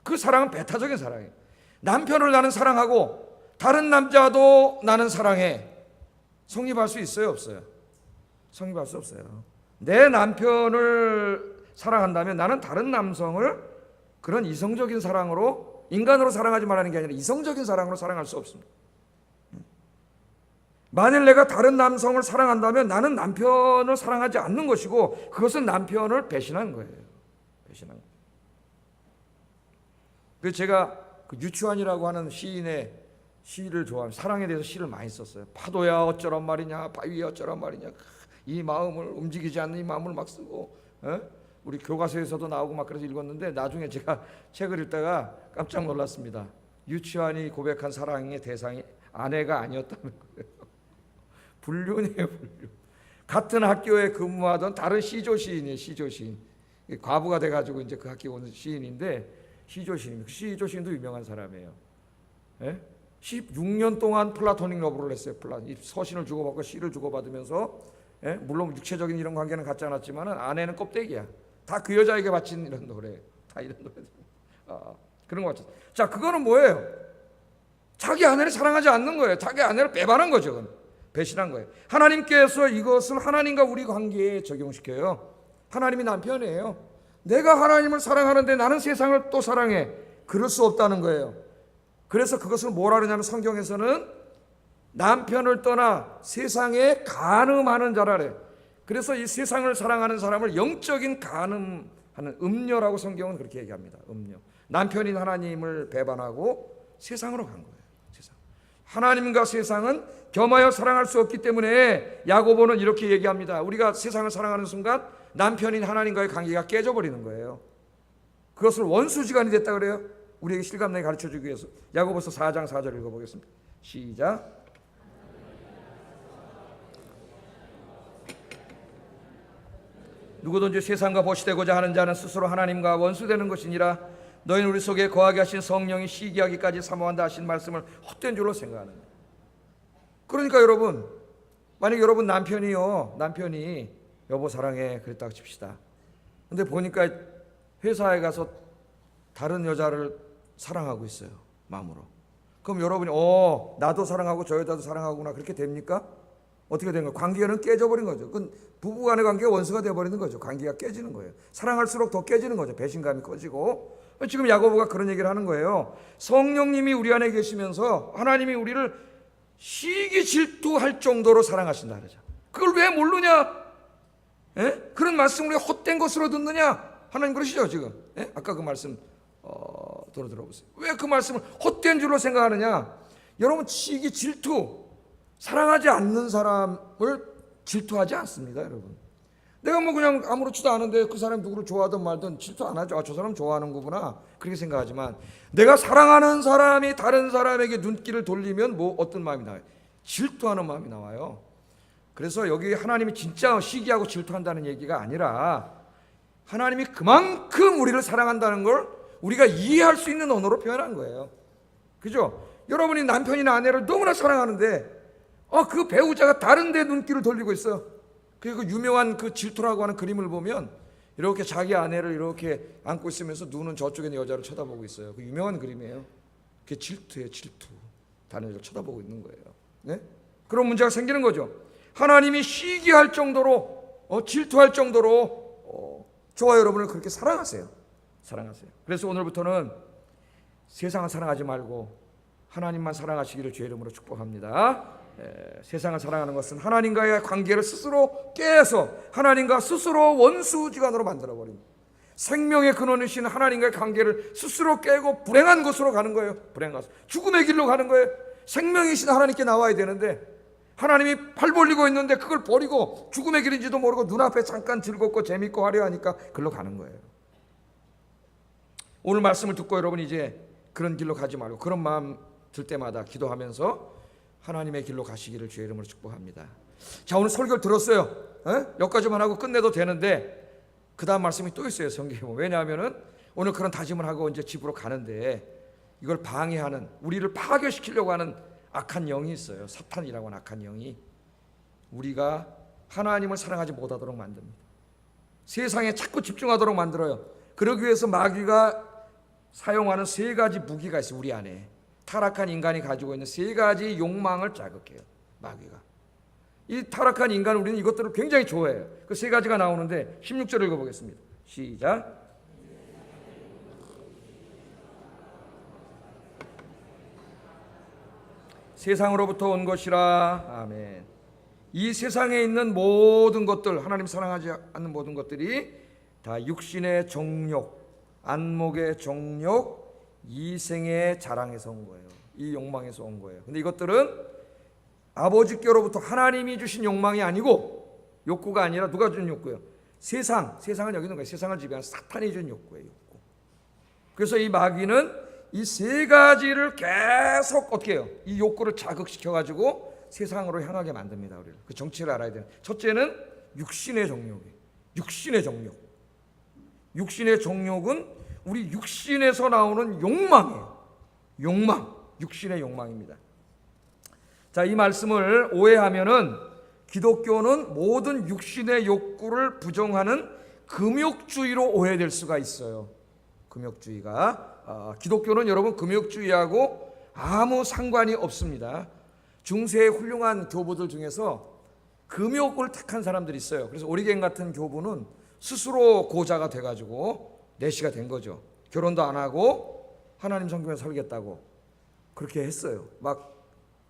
A: 그 사랑은 배타적인 사랑이에요. 남편을 나는 사랑하고 다른 남자도 나는 사랑해. 성립할 수 있어요, 없어요? 성립할 수 없어요. 내 남편을 사랑한다면 나는 다른 남성을 그런 이성적인 사랑으로, 인간으로 사랑하지 말라는 게 아니라 이성적인 사랑으로 사랑할 수 없습니다. 만일 내가 다른 남성을 사랑한다면 나는 남편을 사랑하지 않는 것이고, 그것은 남편을 배신한 거예요. 배신한 거예요. 그래서 제가 그 유치환이라고 하는 시인의 시를 좋아합니다. 사랑에 대해서 시를 많이 썼어요. 파도야 어쩌란 말이냐, 바위야 어쩌란 말이냐, 이 마음을 움직이지 않는 이 마음을 막 쓰고, 우리 교과서에서도 나오고 막 그래서 읽었는데, 나중에 제가 책을 읽다가 깜짝 놀랐습니다. 유치환이 고백한 사랑의 대상이 아내가 아니었다는 거예요. 불륜이에요, 불륜. 같은 학교에 근무하던 다른 시조 시인이에요, 시조 시인. 과부가 돼가지고 이제 그 학교에 온 시인인데, 시조 시인. 시조 시인도 유명한 사람이에요. 16년 동안 플라토닉 러브를 했어요. 서신을 주고받고 시를 주고받으면서, 물론 육체적인 이런 관계는 갖지 않았지만 아내는 껍데기야. 다 그 여자에게 바친 이런 노래, 다 이런 노래. 그런 거 같죠. 자, 그거는 뭐예요? 자기 아내를 사랑하지 않는 거예요. 자기 아내를 배반한 거죠. 그건 배신한 거예요. 하나님께서 이것을 하나님과 우리 관계에 적용시켜요. 하나님이 남편이에요. 내가 하나님을 사랑하는데 나는 세상을 또 사랑해. 그럴 수 없다는 거예요. 그래서 그것을 뭐라 그러냐면 성경에서는 남편을 떠나 세상에 간음하는 자라래. 그래서 이 세상을 사랑하는 사람을 영적인 간음하는 음녀라고 성경은 그렇게 얘기합니다. 음녀. 남편인 하나님을 배반하고 세상으로 간 거예요. 세상. 하나님과 세상은 겸하여 사랑할 수 없기 때문에 야고보는 이렇게 얘기합니다. 우리가 세상을 사랑하는 순간 남편인 하나님과의 관계가 깨져버리는 거예요. 그것을 원수지간이 됐다 그래요. 우리에게 실감나게 가르쳐주기 위해서 야고보서 4장 4절 읽어보겠습니다. 시작. 누구든지 세상과 보시되고자 하는 자는 스스로 하나님과 원수되는 것이니라. 너희는 우리 속에 거하게 하신 성령이 시기하기까지 사모한다 하신 말씀을 헛된 줄로 생각하는. 그러니까 여러분, 만약 여러분 남편이 여보 사랑해 그랬다고 칩시다. 근데 보니까 회사에 가서 다른 여자를 사랑하고 있어요, 마음으로. 그럼 여러분이 나도 사랑하고 저 여자도 사랑하구나 그렇게 됩니까? 어떻게 된 거예요? 관계는 깨져버린 거죠. 그건 부부간의 관계가 원수가 되어버리는 거죠. 관계가 깨지는 거예요. 사랑할수록 더 깨지는 거죠. 배신감이 커지고. 지금 야고보가 그런 얘기를 하는 거예요. 성령님이 우리 안에 계시면서 하나님이 우리를 시기 질투할 정도로 사랑하신다 그러죠. 그걸 왜 모르냐? 그런 말씀을 헛된 것으로 듣느냐? 하나님 그러시죠 지금. 아까 그 말씀 들어보세요. 왜 그 말씀을 헛된 줄로 생각하느냐? 여러분, 시기 질투, 사랑하지 않는 사람을 질투하지 않습니다, 여러분. 내가 뭐 그냥 아무렇지도 않은데 그 사람이 누구를 좋아하든 말든 질투 안 하죠. 저 사람 좋아하는 거구나 그렇게 생각하지만, 내가 사랑하는 사람이 다른 사람에게 눈길을 돌리면 뭐 어떤 마음이 나와요? 질투하는 마음이 나와요. 그래서 여기 하나님이 진짜 시기하고 질투한다는 얘기가 아니라 하나님이 그만큼 우리를 사랑한다는 걸 우리가 이해할 수 있는 언어로 표현한 거예요. 그죠? 여러분이 남편이나 아내를 너무나 사랑하는데 그 배우자가 다른 데 눈길을 돌리고 있어요. 그리고 유명한 그 질투라고 하는 그림을 보면 이렇게 자기 아내를 이렇게 안고 있으면서 눈은 저쪽에 있는 여자를 쳐다보고 있어요. 그 유명한 그림이에요. 그게 질투예요, 질투. 다른 여자를 쳐다보고 있는 거예요. 네? 그런 문제가 생기는 거죠. 하나님이 시기할 정도로 질투할 정도로 저와 여러분을 그렇게 사랑하세요. 사랑하세요. 그래서 오늘부터는 세상을 사랑하지 말고 하나님만 사랑하시기를 주의 이름으로 축복합니다. 세상을 사랑하는 것은 하나님과의 관계를 스스로 깨서 하나님과 스스로 원수지간으로 만들어버립니다. 생명의 근원이신 하나님과의 관계를 스스로 깨고 불행한 곳으로 가는 거예요. 불행한 곳, 죽음의 길로 가는 거예요. 생명이신 하나님께 나와야 되는데 하나님이 팔 벌리고 있는데 그걸 버리고 죽음의 길인지도 모르고 눈앞에 잠깐 즐겁고 재밌고 화려하니까 그걸로 가는 거예요. 오늘 말씀을 듣고 여러분 이제 그런 길로 가지 말고 그런 마음 들 때마다 기도하면서 하나님의 길로 가시기를 주의 이름으로 축복합니다. 자, 오늘 설교를 들었어요. 여기까지만 하고 끝내도 되는데 그 다음 말씀이 또 있어요, 성경에. 왜냐하면은 오늘 그런 다짐을 하고 이제 집으로 가는데 이걸 방해하는, 우리를 파괴시키려고 하는 악한 영이 있어요. 사탄이라고 하는 악한 영이 우리가 하나님을 사랑하지 못하도록 만듭니다. 세상에 자꾸 집중하도록 만들어요. 그러기 위해서 마귀가 사용하는 세 가지 무기가 있어요. 우리 안에 타락한 인간이 가지고 있는 세 가지 욕망을 자극해요, 마귀가. 이 타락한 인간은 우리는 이것들을 굉장히 좋아해요. 그 세 가지가 나오는데 16절 읽어보겠습니다. 시작. 세상으로부터 온 것이라. 아멘. 이 세상에 있는 모든 것들, 하나님 사랑하지 않는 모든 것들이 다 육신의 정욕, 안목의 정욕, 이생의 자랑에서 온 거예요. 이 욕망에서 온 거예요. 근데 이것들은 아버지께로부터 하나님이 주신 욕망이 아니고, 욕구가 아니라 누가 준 욕구예요? 세상은 여기 있는 거예요. 세상을 지배하는 사탄이 준 욕구예요. 욕구. 그래서 이 마귀는 이 세 가지를 계속 어떻게 해요? 이 욕구를 자극시켜가지고 세상으로 향하게 만듭니다. 우리를. 그 정치를 알아야 돼요. 첫째는 육신의 정욕이에요. 육신의 정욕. 육신의 정욕은 우리 육신에서 나오는 욕망이에요. 욕망. 육신의 욕망입니다. 자, 이 말씀을 오해하면은 기독교는 모든 육신의 욕구를 부정하는 금욕주의로 오해될 수가 있어요. 금욕주의가. 기독교는 여러분 금욕주의하고 아무 상관이 없습니다. 중세의 훌륭한 교부들 중에서 금욕을 택한 사람들이 있어요. 그래서 오리겐 같은 교부는 스스로 고자가 돼가지고 내시가 된 거죠. 결혼도 안 하고 하나님 성경에 살겠다고 그렇게 했어요. 막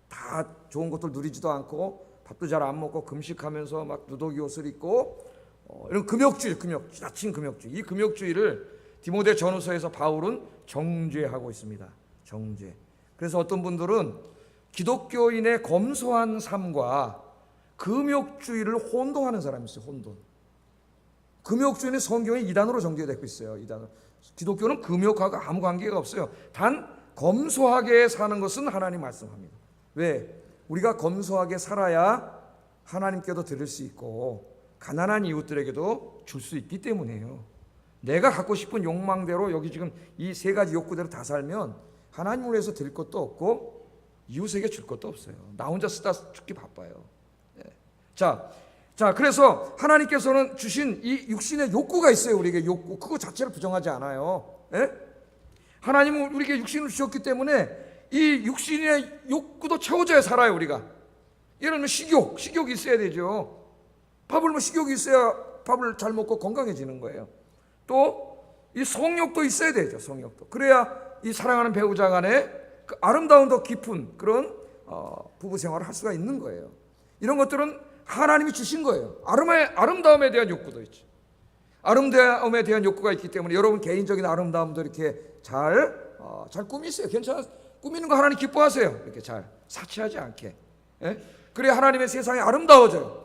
A: 다 좋은 것들 누리지도 않고 밥도 잘 안 먹고 금식하면서 막 누더기 옷을 입고 이런 금욕주의, 지나친 금욕주의. 이 금욕주의를 디모데 전후서에서 바울은 정죄하고 있습니다. 정죄. 그래서 어떤 분들은 기독교인의 검소한 삶과 금욕주의를 혼동하는 사람이 있어요. 혼돈. 금욕주의는 성경에 이단으로 정죄되고 있어요. 이단으로. 기독교는 금욕하고 아무 관계가 없어요. 단 검소하게 사는 것은 하나님 말씀합니다. 왜? 우리가 검소하게 살아야 하나님께도 드릴 수 있고 가난한 이웃들에게도 줄 수 있기 때문이에요. 내가 갖고 싶은 욕망대로 여기 지금 이 세 가지 욕구대로 다 살면 하나님을 위해서 드릴 것도 없고 이웃에게 줄 것도 없어요. 나 혼자 쓰다 죽기 바빠요. 자, 그래서 하나님께서는 주신 이 육신의 욕구가 있어요. 우리에게 욕구. 그거 자체를 부정하지 않아요. 하나님은 우리에게 육신을 주셨기 때문에 이 육신의 욕구도 채워져야 살아요. 우리가. 예를 들면 식욕이 있어야 되죠. 식욕이 있어야 밥을 잘 먹고 건강해지는 거예요. 또 이 성욕도 있어야 되죠. 성욕도. 그래야 이 사랑하는 배우자 간에 그 아름다운 더 깊은 그런 부부 생활을 할 수가 있는 거예요. 이런 것들은 하나님이 주신 거예요. 아름다움에 대한 욕구도 있죠. 아름다움에 대한 욕구가 있기 때문에 여러분 개인적인 아름다움도 이렇게 잘 꾸미세요. 괜찮아. 꾸미는 거 하나님 기뻐하세요. 이렇게 잘 사치하지 않게. 그래야 하나님의 세상이 아름다워져요.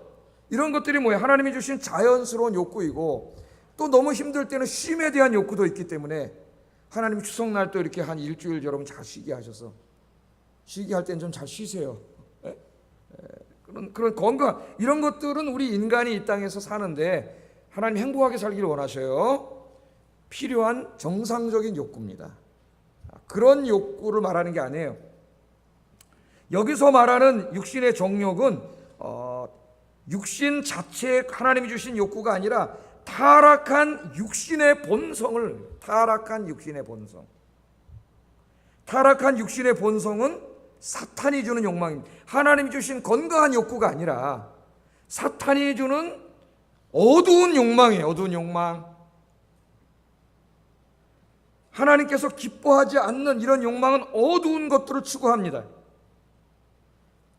A: 이런 것들이 뭐예요? 하나님이 주신 자연스러운 욕구이고 또 너무 힘들 때는 쉼에 대한 욕구도 있기 때문에 하나님이 추석날 또 이렇게 한 일주일 여러분 잘 쉬게 하셔서 쉬게 할 때는 좀 잘 쉬세요. 그런 건강 이런 것들은 우리 인간이 이 땅에서 사는데 하나님 행복하게 살기를 원하셔요. 필요한 정상적인 욕구입니다. 그런 욕구를 말하는 게 아니에요. 여기서 말하는 육신의 정욕은 육신 자체에 하나님이 주신 욕구가 아니라 타락한 육신의 본성은 사탄이 주는 욕망입니다. 하나님이 주신 건강한 욕구가 아니라 사탄이 주는 어두운 욕망이에요. 어두운 욕망. 하나님께서 기뻐하지 않는 이런 욕망은 어두운 것들을 추구합니다.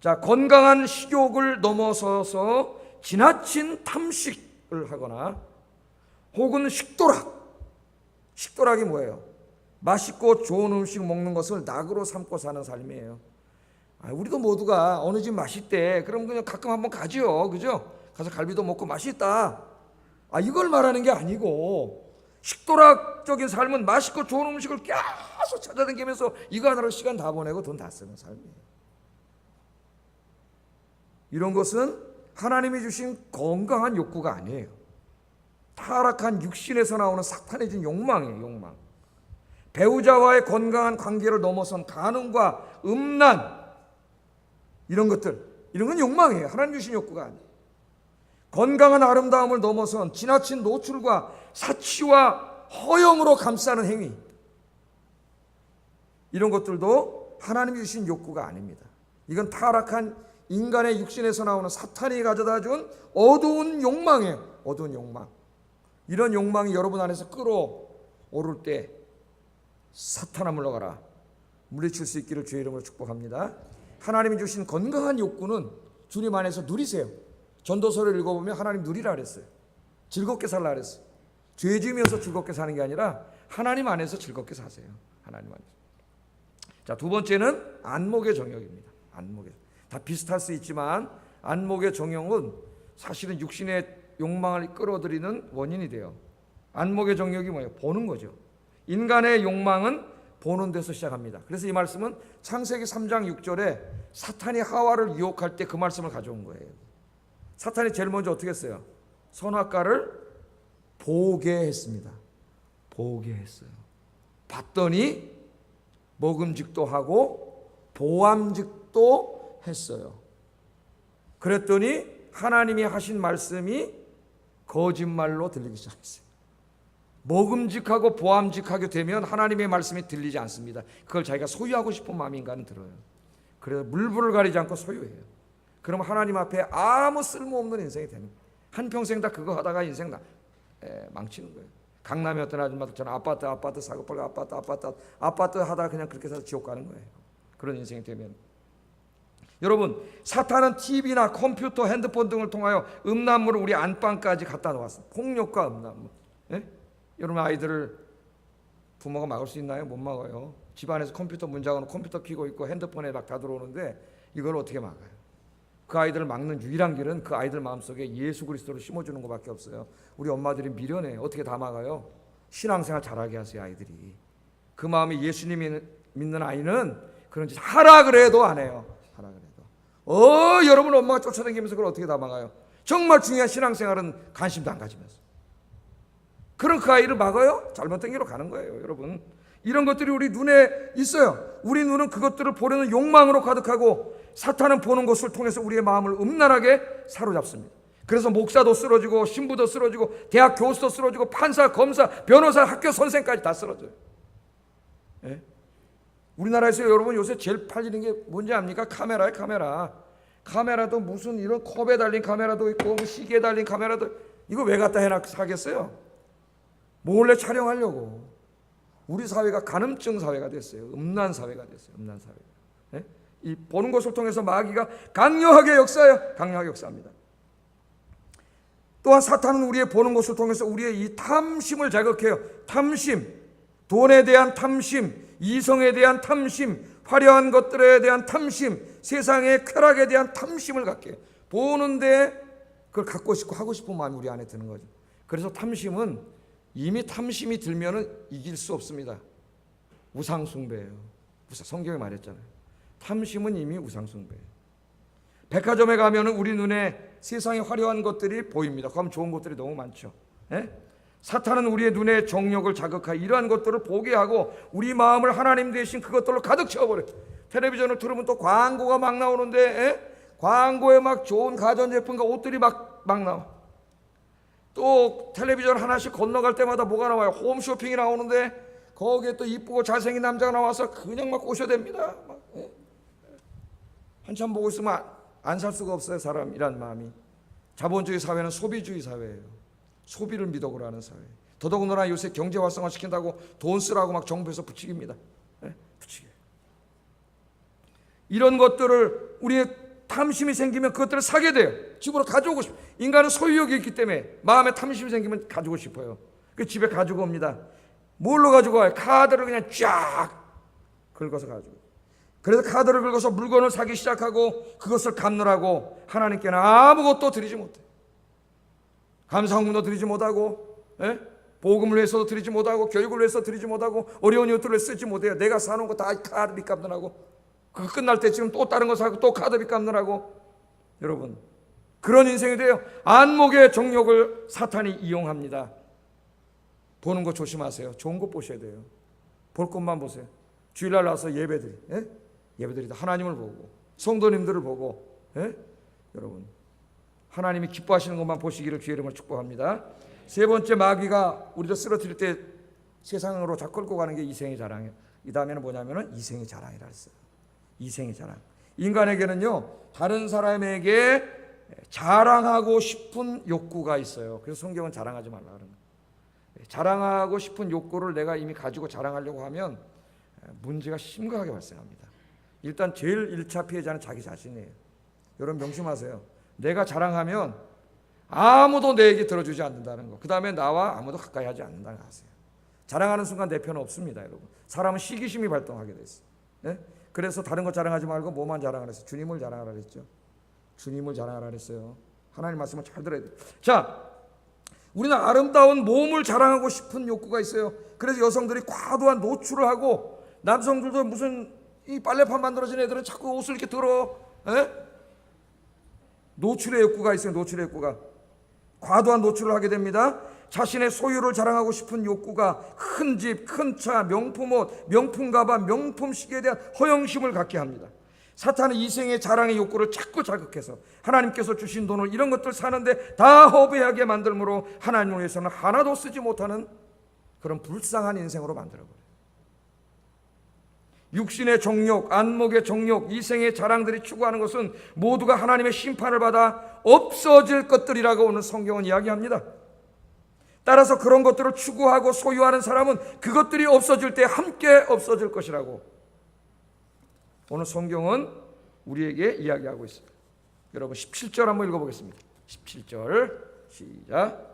A: 자, 건강한 식욕을 넘어서서 지나친 탐식을 하거나 혹은 식도락이 뭐예요? 맛있고 좋은 음식 먹는 것을 낙으로 삼고 사는 삶이에요. 우리도 모두가 어느 집 맛있대. 그럼 그냥 가끔 한번 가죠. 그죠? 가서 갈비도 먹고 맛있다. 이걸 말하는 게 아니고 식도락적인 삶은 맛있고 좋은 음식을 계속 찾아다니면서 이거 하나로 시간 다 보내고 돈 다 쓰는 삶이에요. 이런 것은 하나님이 주신 건강한 욕구가 아니에요. 타락한 육신에서 나오는 사탄의 진 욕망이에요. 욕망. 배우자와의 건강한 관계를 넘어선 간음과 음란 이런 건 욕망이에요. 하나님 주신 욕구가 아니에요. 건강한 아름다움을 넘어선 지나친 노출과 사치와 허영으로 감싸는 행위 이런 것들도 하나님이 주신 욕구가 아닙니다. 이건 타락한 인간의 육신에서 나오는 사탄이 가져다 준 어두운 욕망이에요. 어두운 욕망. 이런 욕망이 여러분 안에서 끌어오를 때 사탄아 물러가라, 물리칠 수 있기를 주의 이름으로 축복합니다. 하나님이 주신 건강한 욕구는 주님 안에서 누리세요. 전도서를 읽어보면 하나님 누리라 그랬어요. 즐겁게 살라 그랬어요. 죄 지으면서 즐겁게 사는 게 아니라 하나님 안에서 즐겁게 사세요. 하나님 안에서. 자, 두 번째는 안목의 정욕입니다. 안목의, 다 비슷할 수 있지만 안목의 정욕은 사실은 육신의 욕망을 끌어들이는 원인이 돼요. 안목의 정욕이 뭐예요? 보는 거죠. 인간의 욕망은 보는 데서 시작합니다. 그래서 이 말씀은 창세기 3장 6절에 사탄이 하와를 유혹할 때 그 말씀을 가져온 거예요. 사탄이 제일 먼저 어떻게 했어요? 선악과를 보게 했습니다. 보게 했어요. 봤더니 먹음직도 하고 보암직도 했어요. 그랬더니 하나님이 하신 말씀이 거짓말로 들리기 시작했어요. 먹음직하고 보암직하게 되면 하나님의 말씀이 들리지 않습니다. 그걸 자기가 소유하고 싶은 마음인가는 들어요. 그래서 물불을 가리지 않고 소유해요. 그럼 하나님 앞에 아무 쓸모없는 인생이 되는 거예요. 한평생 다 그거 하다가 인생 망치는 거예요. 강남의 어떤 아줌마도 저는 아파트 사고 팔고 아파트 하다가 그냥 그렇게 해서 지옥 가는 거예요. 그런 인생이 되면. 여러분, 사탄은 TV나 컴퓨터, 핸드폰 등을 통하여 음란물을 우리 안방까지 갖다 놓았어요. 폭력과 음란물. 예? 여러분, 아이들을 부모가 막을 수 있나요? 못 막아요. 집안에서 컴퓨터 문 잠궈 놓고 컴퓨터 켜고 있고 핸드폰에 막 다 들어오는데 이걸 어떻게 막아요? 그 아이들을 막는 유일한 길은 그 아이들 마음속에 예수 그리스도를 심어주는 것밖에 없어요. 우리 엄마들이 미련해요. 어떻게 다 막아요? 신앙생활 잘하게 하세요. 아이들이. 그 마음이 예수님이 믿는 아이는 그런 짓 하라 그래도 안 해요. 하라 그래도. 여러분 엄마가 쫓아다니면서 그걸 어떻게 다 막아요? 정말 중요한 신앙생활은 관심도 안 가지면서. 그런 그 아이를 막아요? 잘못된 길로 가는 거예요. 여러분, 이런 것들이 우리 눈에 있어요. 우리 눈은 그것들을 보려는 욕망으로 가득하고 사탄은 보는 것을 통해서 우리의 마음을 음란하게 사로잡습니다. 그래서 목사도 쓰러지고 신부도 쓰러지고 대학 교수도 쓰러지고 판사, 검사, 변호사, 학교 선생까지 다 쓰러져요. 예? 우리나라에서 여러분 요새 제일 팔리는 게 뭔지 압니까? 카메라예요. 카메라도 무슨 이런 컵에 달린 카메라도 있고 뭐 시계에 달린 카메라도, 이거 왜 갖다 해놔 사겠어요? 몰래 촬영하려고. 우리 사회가 간음증 사회가 됐어요. 음란 사회가 됐어요. 음란 사회가. 예? 이 보는 것을 통해서 마귀가 강력하게 역사해요. 강력하게 역사합니다. 또한 사탄은 우리의 보는 것을 통해서 우리의 이 탐심을 자극해요. 탐심, 돈에 대한 탐심, 이성에 대한 탐심, 화려한 것들에 대한 탐심, 세상의 쾌락에 대한 탐심을 갖게 해요. 보는데 그걸 갖고 싶고 하고 싶은 마음이 우리 안에 드는 거죠. 그래서 탐심은 이미 탐심이 들면은 이길 수 없습니다. 우상숭배예요. 성경에 말했잖아요. 탐심은 이미 우상숭배예요. 백화점에 가면은 우리 눈에 세상의 화려한 것들이 보입니다. 그럼 좋은 것들이 너무 많죠. 예? 사탄은 우리의 눈에 정욕을 자극하여 이러한 것들을 보게 하고 우리 마음을 하나님 대신 그것들로 가득 채워버려요. 텔레비전을 틀으면 또 광고가 막 나오는데, 예? 광고에 막 좋은 가전제품과 옷들이 막 나와. 또 텔레비전 하나씩 건너갈 때마다 뭐가 나와요? 홈쇼핑이 나오는데 거기에 또 이쁘고 잘생긴 남자가 나와서 그냥 막 꼬셔댑니다. 예? 한참 보고 있으면 안 살 수가 없어요. 사람이란 마음이. 자본주의 사회는 소비주의 사회예요. 소비를 미덕으로 하는 사회. 더더군다나 요새 경제 활성화 시킨다고 돈 쓰라고 막 정부에서 부추깁니다. 네? 부추겨요. 이런 것들을 우리의 탐심이 생기면 그것들을 사게 돼요. 집으로 가져오고 싶어요. 인간은 소유욕이 있기 때문에 마음에 탐심이 생기면 가지고 싶어요. 그 집에 가지고 옵니다. 뭘로 가지고 와요? 카드를 그냥 쫙 긁어서 가지고. 그래서 카드를 긁어서 물건을 사기 시작하고 그것을 갚느라고 하나님께는 아무것도 드리지 못해요. 감사헌금도 드리지 못하고, 예? 보금을 위해서도 드리지 못하고, 교육을 위해서 드리지 못하고, 어려운 이웃들을 쓰지 못해요. 내가 사놓은 거 다 카드비 갚느라고. 그거 끝날 때쯤 또 다른 거 사고 또 카드비 갚느라고. 여러분, 그런 인생이 돼요. 안목의 정욕을 사탄이 이용합니다. 보는 거 조심하세요. 좋은 거 보셔야 돼요. 볼 것만 보세요. 주일날 나와서 예배드리, 예? 예배드리다 하나님을 보고 성도님들을 보고, 예? 여러분, 하나님이 기뻐하시는 것만 보시기를 주의 이름으로 축복합니다. 세 번째, 마귀가 우리를 쓰러뜨릴 때 세상으로 다 끌고 가는 게 이생의 자랑이에요. 이 다음에는 뭐냐면은 이생의 자랑이라 했어요. 이생의 자랑. 인간에게는요, 다른 사람에게 자랑하고 싶은 욕구가 있어요. 그래서 성경은 자랑하지 말라 그러는 거예요. 자랑하고 싶은 욕구를 내가 이미 가지고 자랑하려고 하면 문제가 심각하게 발생합니다. 일단 제일 1차 피해자는 자기 자신이에요. 여러분 명심하세요. 내가 자랑하면 아무도 내 얘기 들어주지 않는다는 거. 그 다음에 나와 아무도 가까이 하지 않는다는 거 아세요. 자랑하는 순간 내 편은 없습니다. 여러분. 사람은 시기심이 발동하게 돼 있어요. 네? 그래서 다른 거 자랑하지 말고 뭐만 자랑하라 했어요. 주님을 자랑하라 그랬죠. 주님을 자랑하라 그랬어요. 하나님 말씀을 잘 들어야 돼요. 자, 우리는 아름다운 몸을 자랑하고 싶은 욕구가 있어요. 그래서 여성들이 과도한 노출을 하고, 남성들도 무슨 이 빨래판 만들어진 애들은 자꾸 옷을 이렇게 들어. 에? 노출의 욕구가 있어요. 노출의 욕구가. 과도한 노출을 하게 됩니다. 자신의 소유를 자랑하고 싶은 욕구가 큰 집, 큰 차, 명품 옷, 명품 가방, 명품 시계에 대한 허영심을 갖게 합니다. 사탄은 이생의 자랑의 욕구를 자꾸 자극해서 하나님께서 주신 돈을 이런 것들 사는데 다 허비하게 만들므로 하나님을 위해서는 하나도 쓰지 못하는 그런 불쌍한 인생으로 만들어버려요. 육신의 정욕, 안목의 정욕, 이생의 자랑들이 추구하는 것은 모두가 하나님의 심판을 받아 없어질 것들이라고 오늘 성경은 이야기합니다. 따라서 그런 것들을 추구하고 소유하는 사람은 그것들이 없어질 때 함께 없어질 것이라고 오늘 성경은 우리에게 이야기하고 있습니다. 여러분 17절 한번 읽어보겠습니다. 17절 시작.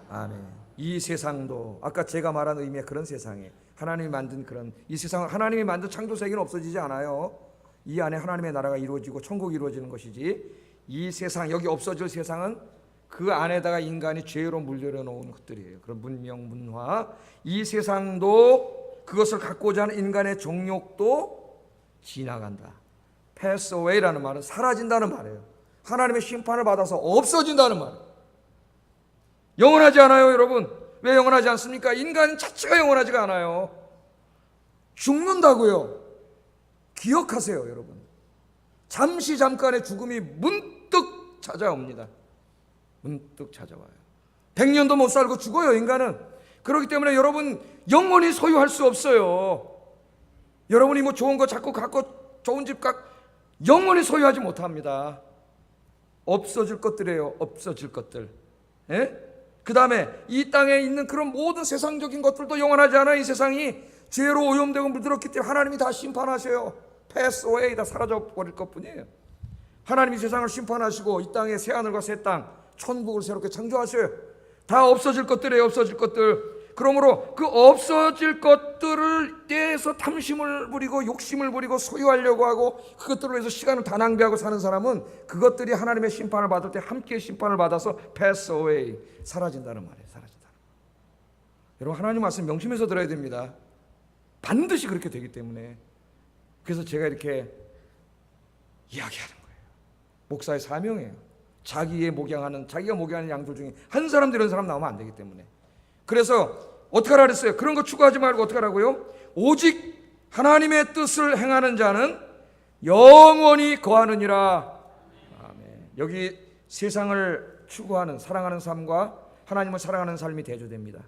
A: 아멘. 이 세상도 아까 제가 말한 의미의 그런 세상에 하나님이 만든 그런 이 세상은 하나님이 만든 창조 세계는 없어지지 않아요. 이 안에 하나님의 나라가 이루어지고 천국이 이루어지는 것이지, 이 세상 여기 없어질 세상은 그 안에다가 인간이 죄로 물들여 놓은 것들이에요. 그런 문명, 문화, 이 세상도 그것을 갖고자 하는 인간의 정욕도 지나간다. pass away라는 말은 사라진다는 말이에요. 하나님의 심판을 받아서 없어진다는 말이에요. 영원하지 않아요, 여러분. 왜 영원하지 않습니까? 인간 자체가 영원하지가 않아요. 죽는다고요. 기억하세요, 여러분. 잠깐의 죽음이 문득 찾아옵니다. 문득 찾아와요. 100년도 못 살고 죽어요, 인간은. 그렇기 때문에 여러분 영원히 소유할 수 없어요. 여러분이 뭐 좋은 거 자꾸 갖고 좋은 집 영원히 소유하지 못합니다. 없어질 것들이에요. 없어질 것들. 그 다음에 이 땅에 있는 그런 모든 세상적인 것들도 영원하지 않아요. 이 세상이 죄로 오염되고 물들었기 때문에 하나님이 다 심판하셔요. pass away, 다 사라져버릴 것뿐이에요. 하나님이 세상을 심판하시고 이 땅에 새하늘과 새 땅, 천국을 새롭게 창조하셔요. 다 없어질 것들이에요. 없어질 것들. 그러므로 그 없어질 것들을 대해서 탐심을 부리고 욕심을 부리고 소유하려고 하고 그것들을 위해서 시간을 다 낭비하고 사는 사람은 그것들이 하나님의 심판을 받을 때 함께 심판을 받아서 pass away, 사라진다는 말이에요. 사라진다는 말. 여러분 하나님 말씀 명심해서 들어야 됩니다. 반드시 그렇게 되기 때문에. 그래서 제가 이렇게 이야기하는 거예요. 목사의 사명이에요. 자기가 목양하는 양들 중에 한 사람도 이런 사람 나오면 안 되기 때문에. 그래서 어떻게 하라 그랬어요? 그런 거 추구하지 말고 어떻게 하라고요? 오직 하나님의 뜻을 행하는 자는 영원히 거하느니라. 아멘. 여기 세상을 추구하는 사랑하는 삶과 하나님을 사랑하는 삶이 대조됩니다.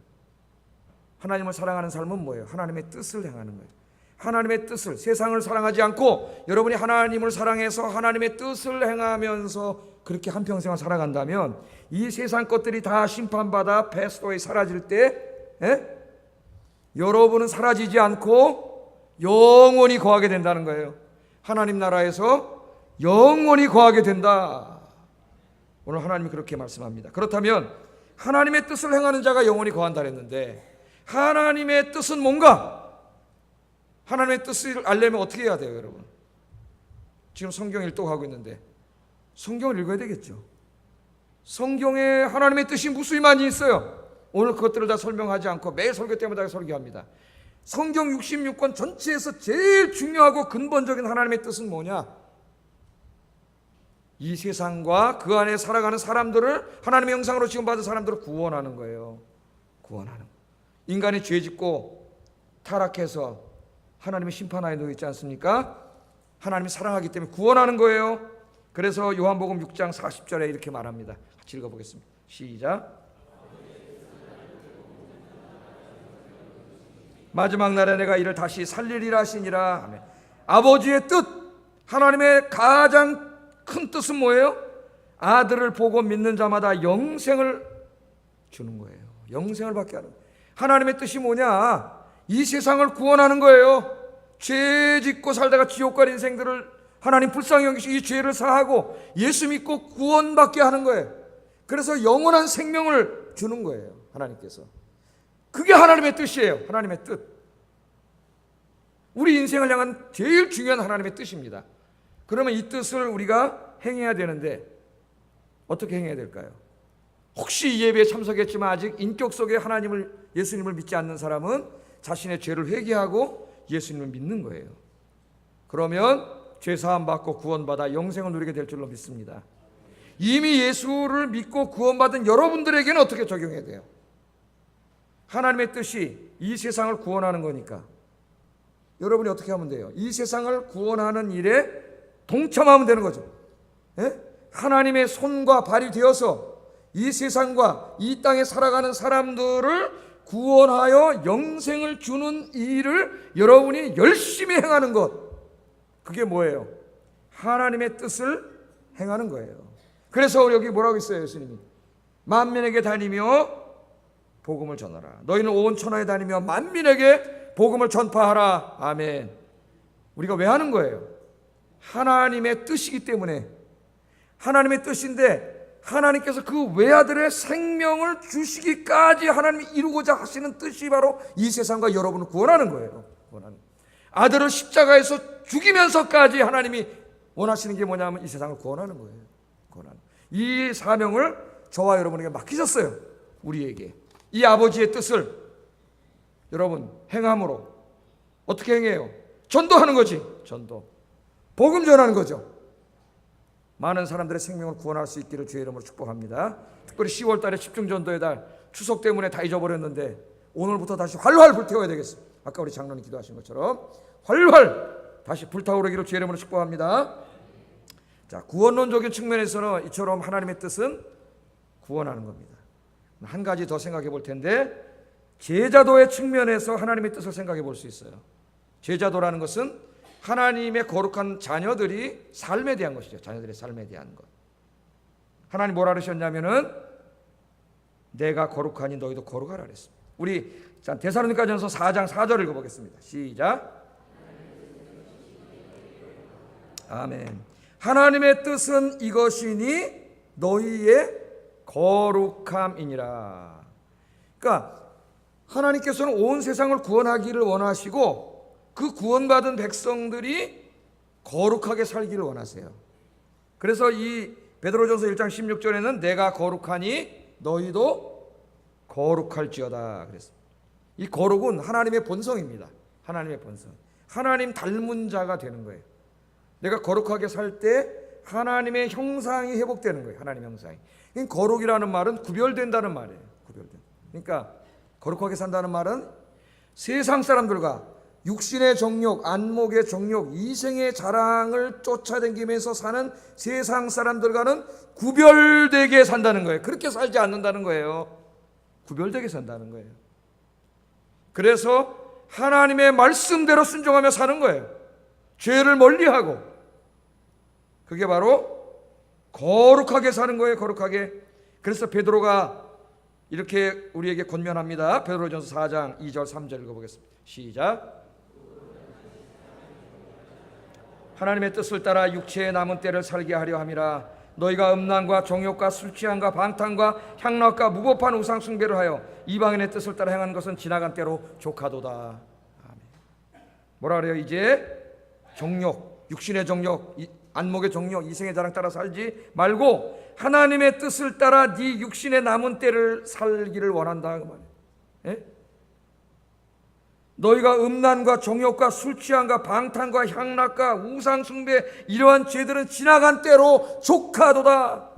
A: 하나님을 사랑하는 삶은 뭐예요? 하나님의 뜻을 행하는 거예요. 하나님의 뜻을, 세상을 사랑하지 않고 여러분이 하나님을 사랑해서 하나님의 뜻을 행하면서 그렇게 한평생을 살아간다면 이 세상 것들이 다 심판받아 패스도에 사라질 때 여러분은 사라지지 않고 영원히 거하게 된다는 거예요. 하나님 나라에서 영원히 거하게 된다. 오늘 하나님이 그렇게 말씀합니다. 그렇다면 하나님의 뜻을 행하는 자가 영원히 거한다 했는데 하나님의 뜻은 뭔가? 하나님의 뜻을 알려면 어떻게 해야 돼요, 여러분? 지금 성경 일독하고 있는데 성경을 읽어야 되겠죠. 성경에 하나님의 뜻이 무수히 많이 있어요. 오늘 그것들을 다 설명하지 않고 매일 설교 때마다 설교합니다. 성경 66권 전체에서 제일 중요하고 근본적인 하나님의 뜻은 뭐냐? 이 세상과 그 안에 살아가는 사람들을 하나님의 형상으로 지음받은 사람들을 구원하는 거예요. 구원하는 거예요. 인간이 죄짓고 타락해서 하나님의 심판하에 놓여 있지 않습니까? 하나님이 사랑하기 때문에 구원하는 거예요. 그래서 요한복음 6장 40절에 이렇게 말합니다. 같이 읽어보겠습니다. 시작. 마지막 날에 내가 이를 다시 살리리라 하시니라. 아멘. 아버지의 뜻, 하나님의 가장 큰 뜻은 뭐예요? 아들을 보고 믿는 자마다 영생을 주는 거예요. 영생을 받게 하는 거예요. 하나님의 뜻이 뭐냐? 이 세상을 구원하는 거예요. 죄 짓고 살다가 지옥 갈 인생들을 하나님 불쌍히 여기시고 이 죄를 사하고 예수 믿고 구원받게 하는 거예요. 그래서 영원한 생명을 주는 거예요. 하나님께서. 그게 하나님의 뜻이에요. 하나님의 뜻. 우리 인생을 향한 제일 중요한 하나님의 뜻입니다. 그러면 이 뜻을 우리가 행해야 되는데 어떻게 행해야 될까요? 혹시 이 예배에 참석했지만 아직 인격 속에 하나님을, 예수님을 믿지 않는 사람은 자신의 죄를 회개하고 예수님을 믿는 거예요. 그러면 죄 사함 받고 구원받아 영생을 누리게 될 줄로 믿습니다. 이미 예수를 믿고 구원받은 여러분들에게는 어떻게 적용해야 돼요? 하나님의 뜻이 이 세상을 구원하는 거니까 여러분이 어떻게 하면 돼요? 이 세상을 구원하는 일에 동참하면 되는 거죠. 예? 하나님의 손과 발이 되어서 이 세상과 이 땅에 살아가는 사람들을 구원하여 영생을 주는 일을 여러분이 열심히 행하는 것, 그게 뭐예요? 하나님의 뜻을 행하는 거예요. 그래서 여기 뭐라고 있어요? 예수님이 만민에게 다니며 복음을 전하라. 너희는 온 천하에 다니며 만민에게 복음을 전파하라. 아멘. 우리가 왜 하는 거예요? 하나님의 뜻이기 때문에. 하나님의 뜻인데 하나님께서 그 외아들의 생명을 주시기까지 하나님이 이루고자 하시는 뜻이 바로 이 세상과 여러분을 구원하는 거예요. 구원하는. 아들을 십자가에서 죽이면서까지 하나님이 원하시는 게 뭐냐면 이 세상을 구원하는 거예요. 구원하는. 이 사명을 저와 여러분에게 맡기셨어요. 우리에게. 이 아버지의 뜻을 여러분 행함으로 어떻게 행해요? 전도하는 거지. 전도. 복음 전하는 거죠. 많은 사람들의 생명을 구원할 수 있기를 주의 이름으로 축복합니다. 특별히 10월 달에 집중전도의 달, 추석 때문에 다 잊어버렸는데 오늘부터 다시 활활 불태워야 되겠습니다. 아까 우리 장로님 기도하신 것처럼 활활 다시 불타오르기를 주의 이름으로 축복합니다. 자, 구원론적인 측면에서는 이처럼 하나님의 뜻은 구원하는 겁니다. 한 가지 더 생각해 볼 텐데 제자도의 측면에서 하나님의 뜻을 생각해 볼 수 있어요. 제자도라는 것은 하나님의 거룩한 자녀들이 삶에 대한 것이죠. 자녀들의 삶에 대한 것. 하나님 뭐라 그러셨냐면은 내가 거룩하니 너희도 거룩하라 그랬습니다. 우리 데살로니가전서 4장 4절을 읽어보겠습니다. 시작. 아멘. 하나님의 뜻은 이것이니 너희의 거룩함이니라. 그러니까 하나님께서는 온 세상을 구원하기를 원하시고 그 구원받은 백성들이 거룩하게 살기를 원하세요. 그래서 이 베드로전서 1장 16절에는 내가 거룩하니 너희도 거룩할지어다 그랬습니다. 이 거룩은 하나님의 본성입니다. 하나님의 본성. 하나님 닮은 자가 되는 거예요. 내가 거룩하게 살 때 하나님의 형상이 회복되는 거예요. 하나님의 형상이. 거룩이라는 말은 구별된다는 말이에요. 구별된. 그러니까 거룩하게 산다는 말은 세상 사람들과 육신의 정욕, 안목의 정욕, 이생의 자랑을 쫓아다니면서 사는 세상 사람들과는 구별되게 산다는 거예요. 그렇게 살지 않는다는 거예요. 구별되게 산다는 거예요. 그래서 하나님의 말씀대로 순종하며 사는 거예요. 죄를 멀리하고. 그게 바로 거룩하게 사는 거예요. 거룩하게. 그래서 베드로가 이렇게 우리에게 권면합니다. 베드로전서 4장 2절 3절 읽어보겠습니다. 시작. 하나님의 뜻을 따라 육체의 남은 때를 살게 하려 함이라. 너희가 음란과 정욕과 술 취함과 방탕과 향락과 무법한 우상 숭배를 하여 이방인의 뜻을 따라 행한 것은 지나간 때로 족하도다. 아멘. 뭐라 그래요? 이제 정욕, 육신의 정욕, 안목의 정욕, 이생의 자랑 따라 살지 말고 하나님의 뜻을 따라 네 육신의 남은 때를 살기를 원한다 그 말이에요. 예? 너희가 음란과 정욕과 술 취함과 방탕과 향락과 우상 숭배 이러한 죄들은 지나간 때로 족하도다.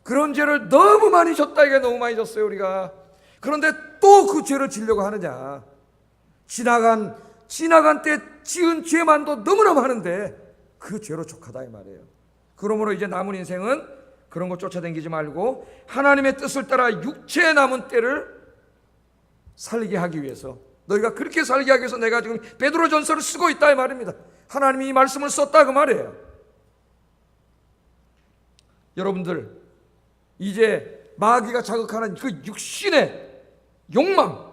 A: 그런 죄를 너무 많이 졌다. 이게 너무 많이 졌어요 우리가. 그런데 또 그 죄를 지려고 하느냐. 지나간 때 지은 죄만도 너무나 많은데 그 죄로 족하다 이 말이에요. 그러므로 이제 남은 인생은 그런 거 쫓아다니지 말고 하나님의 뜻을 따라 육체의 남은 때를 살게 하기 위해서, 너희가 그렇게 살게 하기 위해서 내가 지금 베드로전서를 쓰고 있다 이 말입니다. 하나님이 이 말씀을 썼다 그 말이에요. 여러분들 이제 마귀가 자극하는 그 육신의 욕망,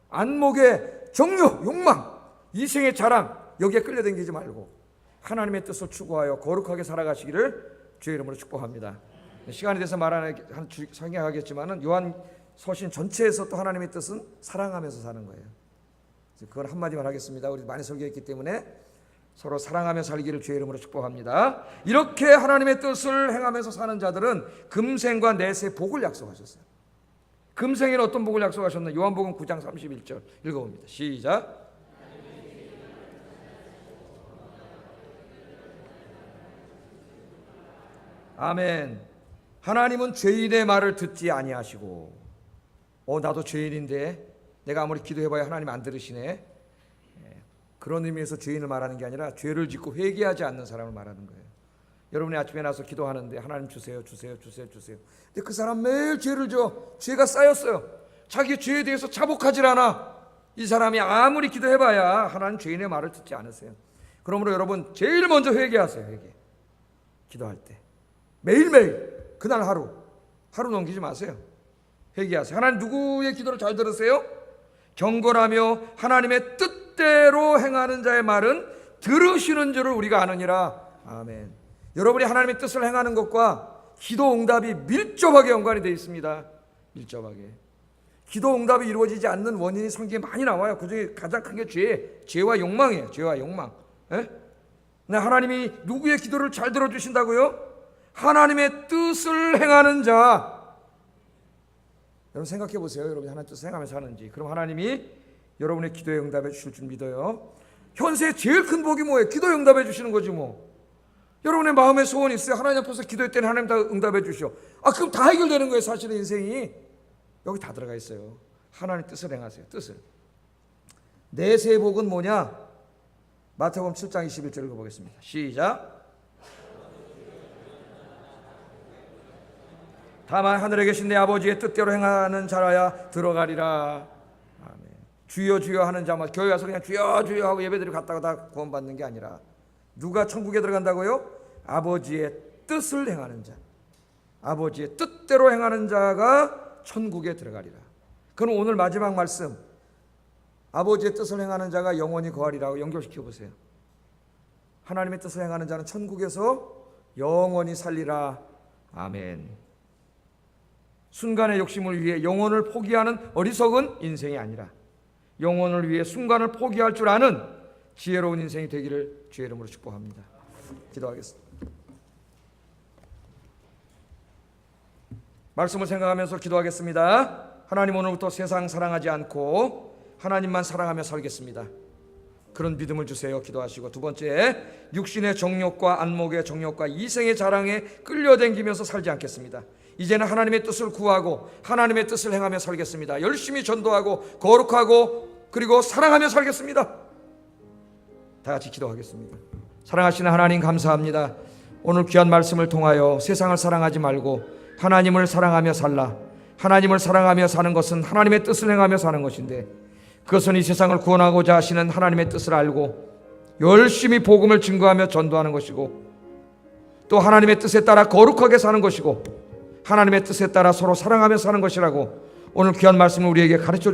A: 안목의 정욕, 욕망, 이생의 자랑, 여기에 끌려다니지 말고 하나님의 뜻을 추구하여 거룩하게 살아가시기를 주의 이름으로 축복합니다. 시간이 돼서 설명하겠지만은 요한 서신 전체에서 또 하나님의 뜻은 사랑하면서 사는 거예요. 그걸 한마디만 하겠습니다. 우리 많이 설교했기 때문에 서로 사랑하며 살기를 주의 이름으로 축복합니다. 이렇게 하나님의 뜻을 행하면서 사는 자들은 금생과 내세 복을 약속하셨어요. 금생에는 어떤 복을 약속하셨나? 요한복음 9장 31절 읽어봅니다. 시작. 아멘. 하나님은 죄인의 말을 듣지 아니하시고, 나도 죄인인데 내가 아무리 기도해봐야 하나님 안 들으시네. 그런 의미에서 죄인을 말하는 게 아니라 죄를 짓고 회개하지 않는 사람을 말하는 거예요. 여러분이 아침에 나서 기도하는데 하나님 주세요, 주세요, 주세요, 주세요. 근데 그 사람 매일 죄를 져. 죄가 쌓였어요. 자기 죄에 대해서 자복하질 않아. 이 사람이 아무리 기도해봐야 하나님 죄인의 말을 듣지 않으세요. 그러므로 여러분 제일 먼저 회개하세요. 회개. 기도할 때 매일매일 그날 하루 넘기지 마세요. 회개하세요. 하나님 누구의 기도를 잘 들으세요? 경건하며 하나님의 뜻대로 행하는 자의 말은 들으시는 줄을 우리가 아느니라. 아멘. 여러분이 하나님의 뜻을 행하는 것과 기도 응답이 밀접하게 연관이 되어 있습니다. 밀접하게. 기도 응답이 이루어지지 않는 원인이 성경에 많이 나와요. 그중에 가장 큰 게 죄와 욕망이에요. 죄와 욕망. 예? 하나님이 누구의 기도를 잘 들어주신다고요? 하나님의 뜻을 행하는 자. 여러분 생각해 보세요. 여러분이 하나님의 뜻을 행하면서 사는지. 그럼 하나님이 여러분의 기도에 응답해 주실 줄 믿어요. 현세 제일 큰 복이 뭐예요? 기도에 응답해 주시는 거지 뭐. 여러분의 마음에 소원이 있어요. 하나님 앞에서 기도할 때는 하나님 다 응답해 주시오. 그럼 다 해결되는 거예요. 사실은 인생이. 여기 다 들어가 있어요. 하나님 뜻을 행하세요. 뜻을. 내세의 복은 뭐냐? 마태복음 7장 21절 읽어보겠습니다. 시작. 다만 하늘에 계신 내 아버지의 뜻대로 행하는 자라야 들어가리라. 아멘. 주여 주여 하는 자만 교회 와서 그냥 주여 주여 하고 예배드리고 갔다가 다 구원받는 게 아니라 누가 천국에 들어간다고요? 아버지의 뜻을 행하는 자. 아버지의 뜻대로 행하는 자가 천국에 들어가리라. 그럼 오늘 마지막 말씀, 아버지의 뜻을 행하는 자가 영원히 거하리라고 연결시켜 보세요. 하나님의 뜻을 행하는 자는 천국에서 영원히 살리라. 아멘. 순간의 욕심을 위해 영혼을 포기하는 어리석은 인생이 아니라 영혼을 위해 순간을 포기할 줄 아는 지혜로운 인생이 되기를 주의 이름으로 축복합니다. 기도하겠습니다. 말씀을 생각하면서 기도하겠습니다. 하나님, 오늘부터 세상 사랑하지 않고 하나님만 사랑하며 살겠습니다. 그런 믿음을 주세요. 기도하시고, 두 번째, 육신의 정욕과 안목의 정욕과 이생의 자랑에 끌려다니면서 살지 않겠습니다. 이제는 하나님의 뜻을 구하고 하나님의 뜻을 행하며 살겠습니다. 열심히 전도하고 거룩하고 그리고 사랑하며 살겠습니다. 다 같이 기도하겠습니다. 사랑하시는 하나님, 감사합니다. 오늘 귀한 말씀을 통하여 세상을 사랑하지 말고 하나님을 사랑하며 살라. 하나님을 사랑하며 사는 것은 하나님의 뜻을 행하며 사는 것인데, 그것은 이 세상을 구원하고자 하시는 하나님의 뜻을 알고 열심히 복음을 증거하며 전도하는 것이고, 또 하나님의 뜻에 따라 거룩하게 사는 것이고, 하나님의 뜻에 따라 서로 사랑하며 사는 것이라고 오늘 귀한 말씀을 우리에게 가르쳐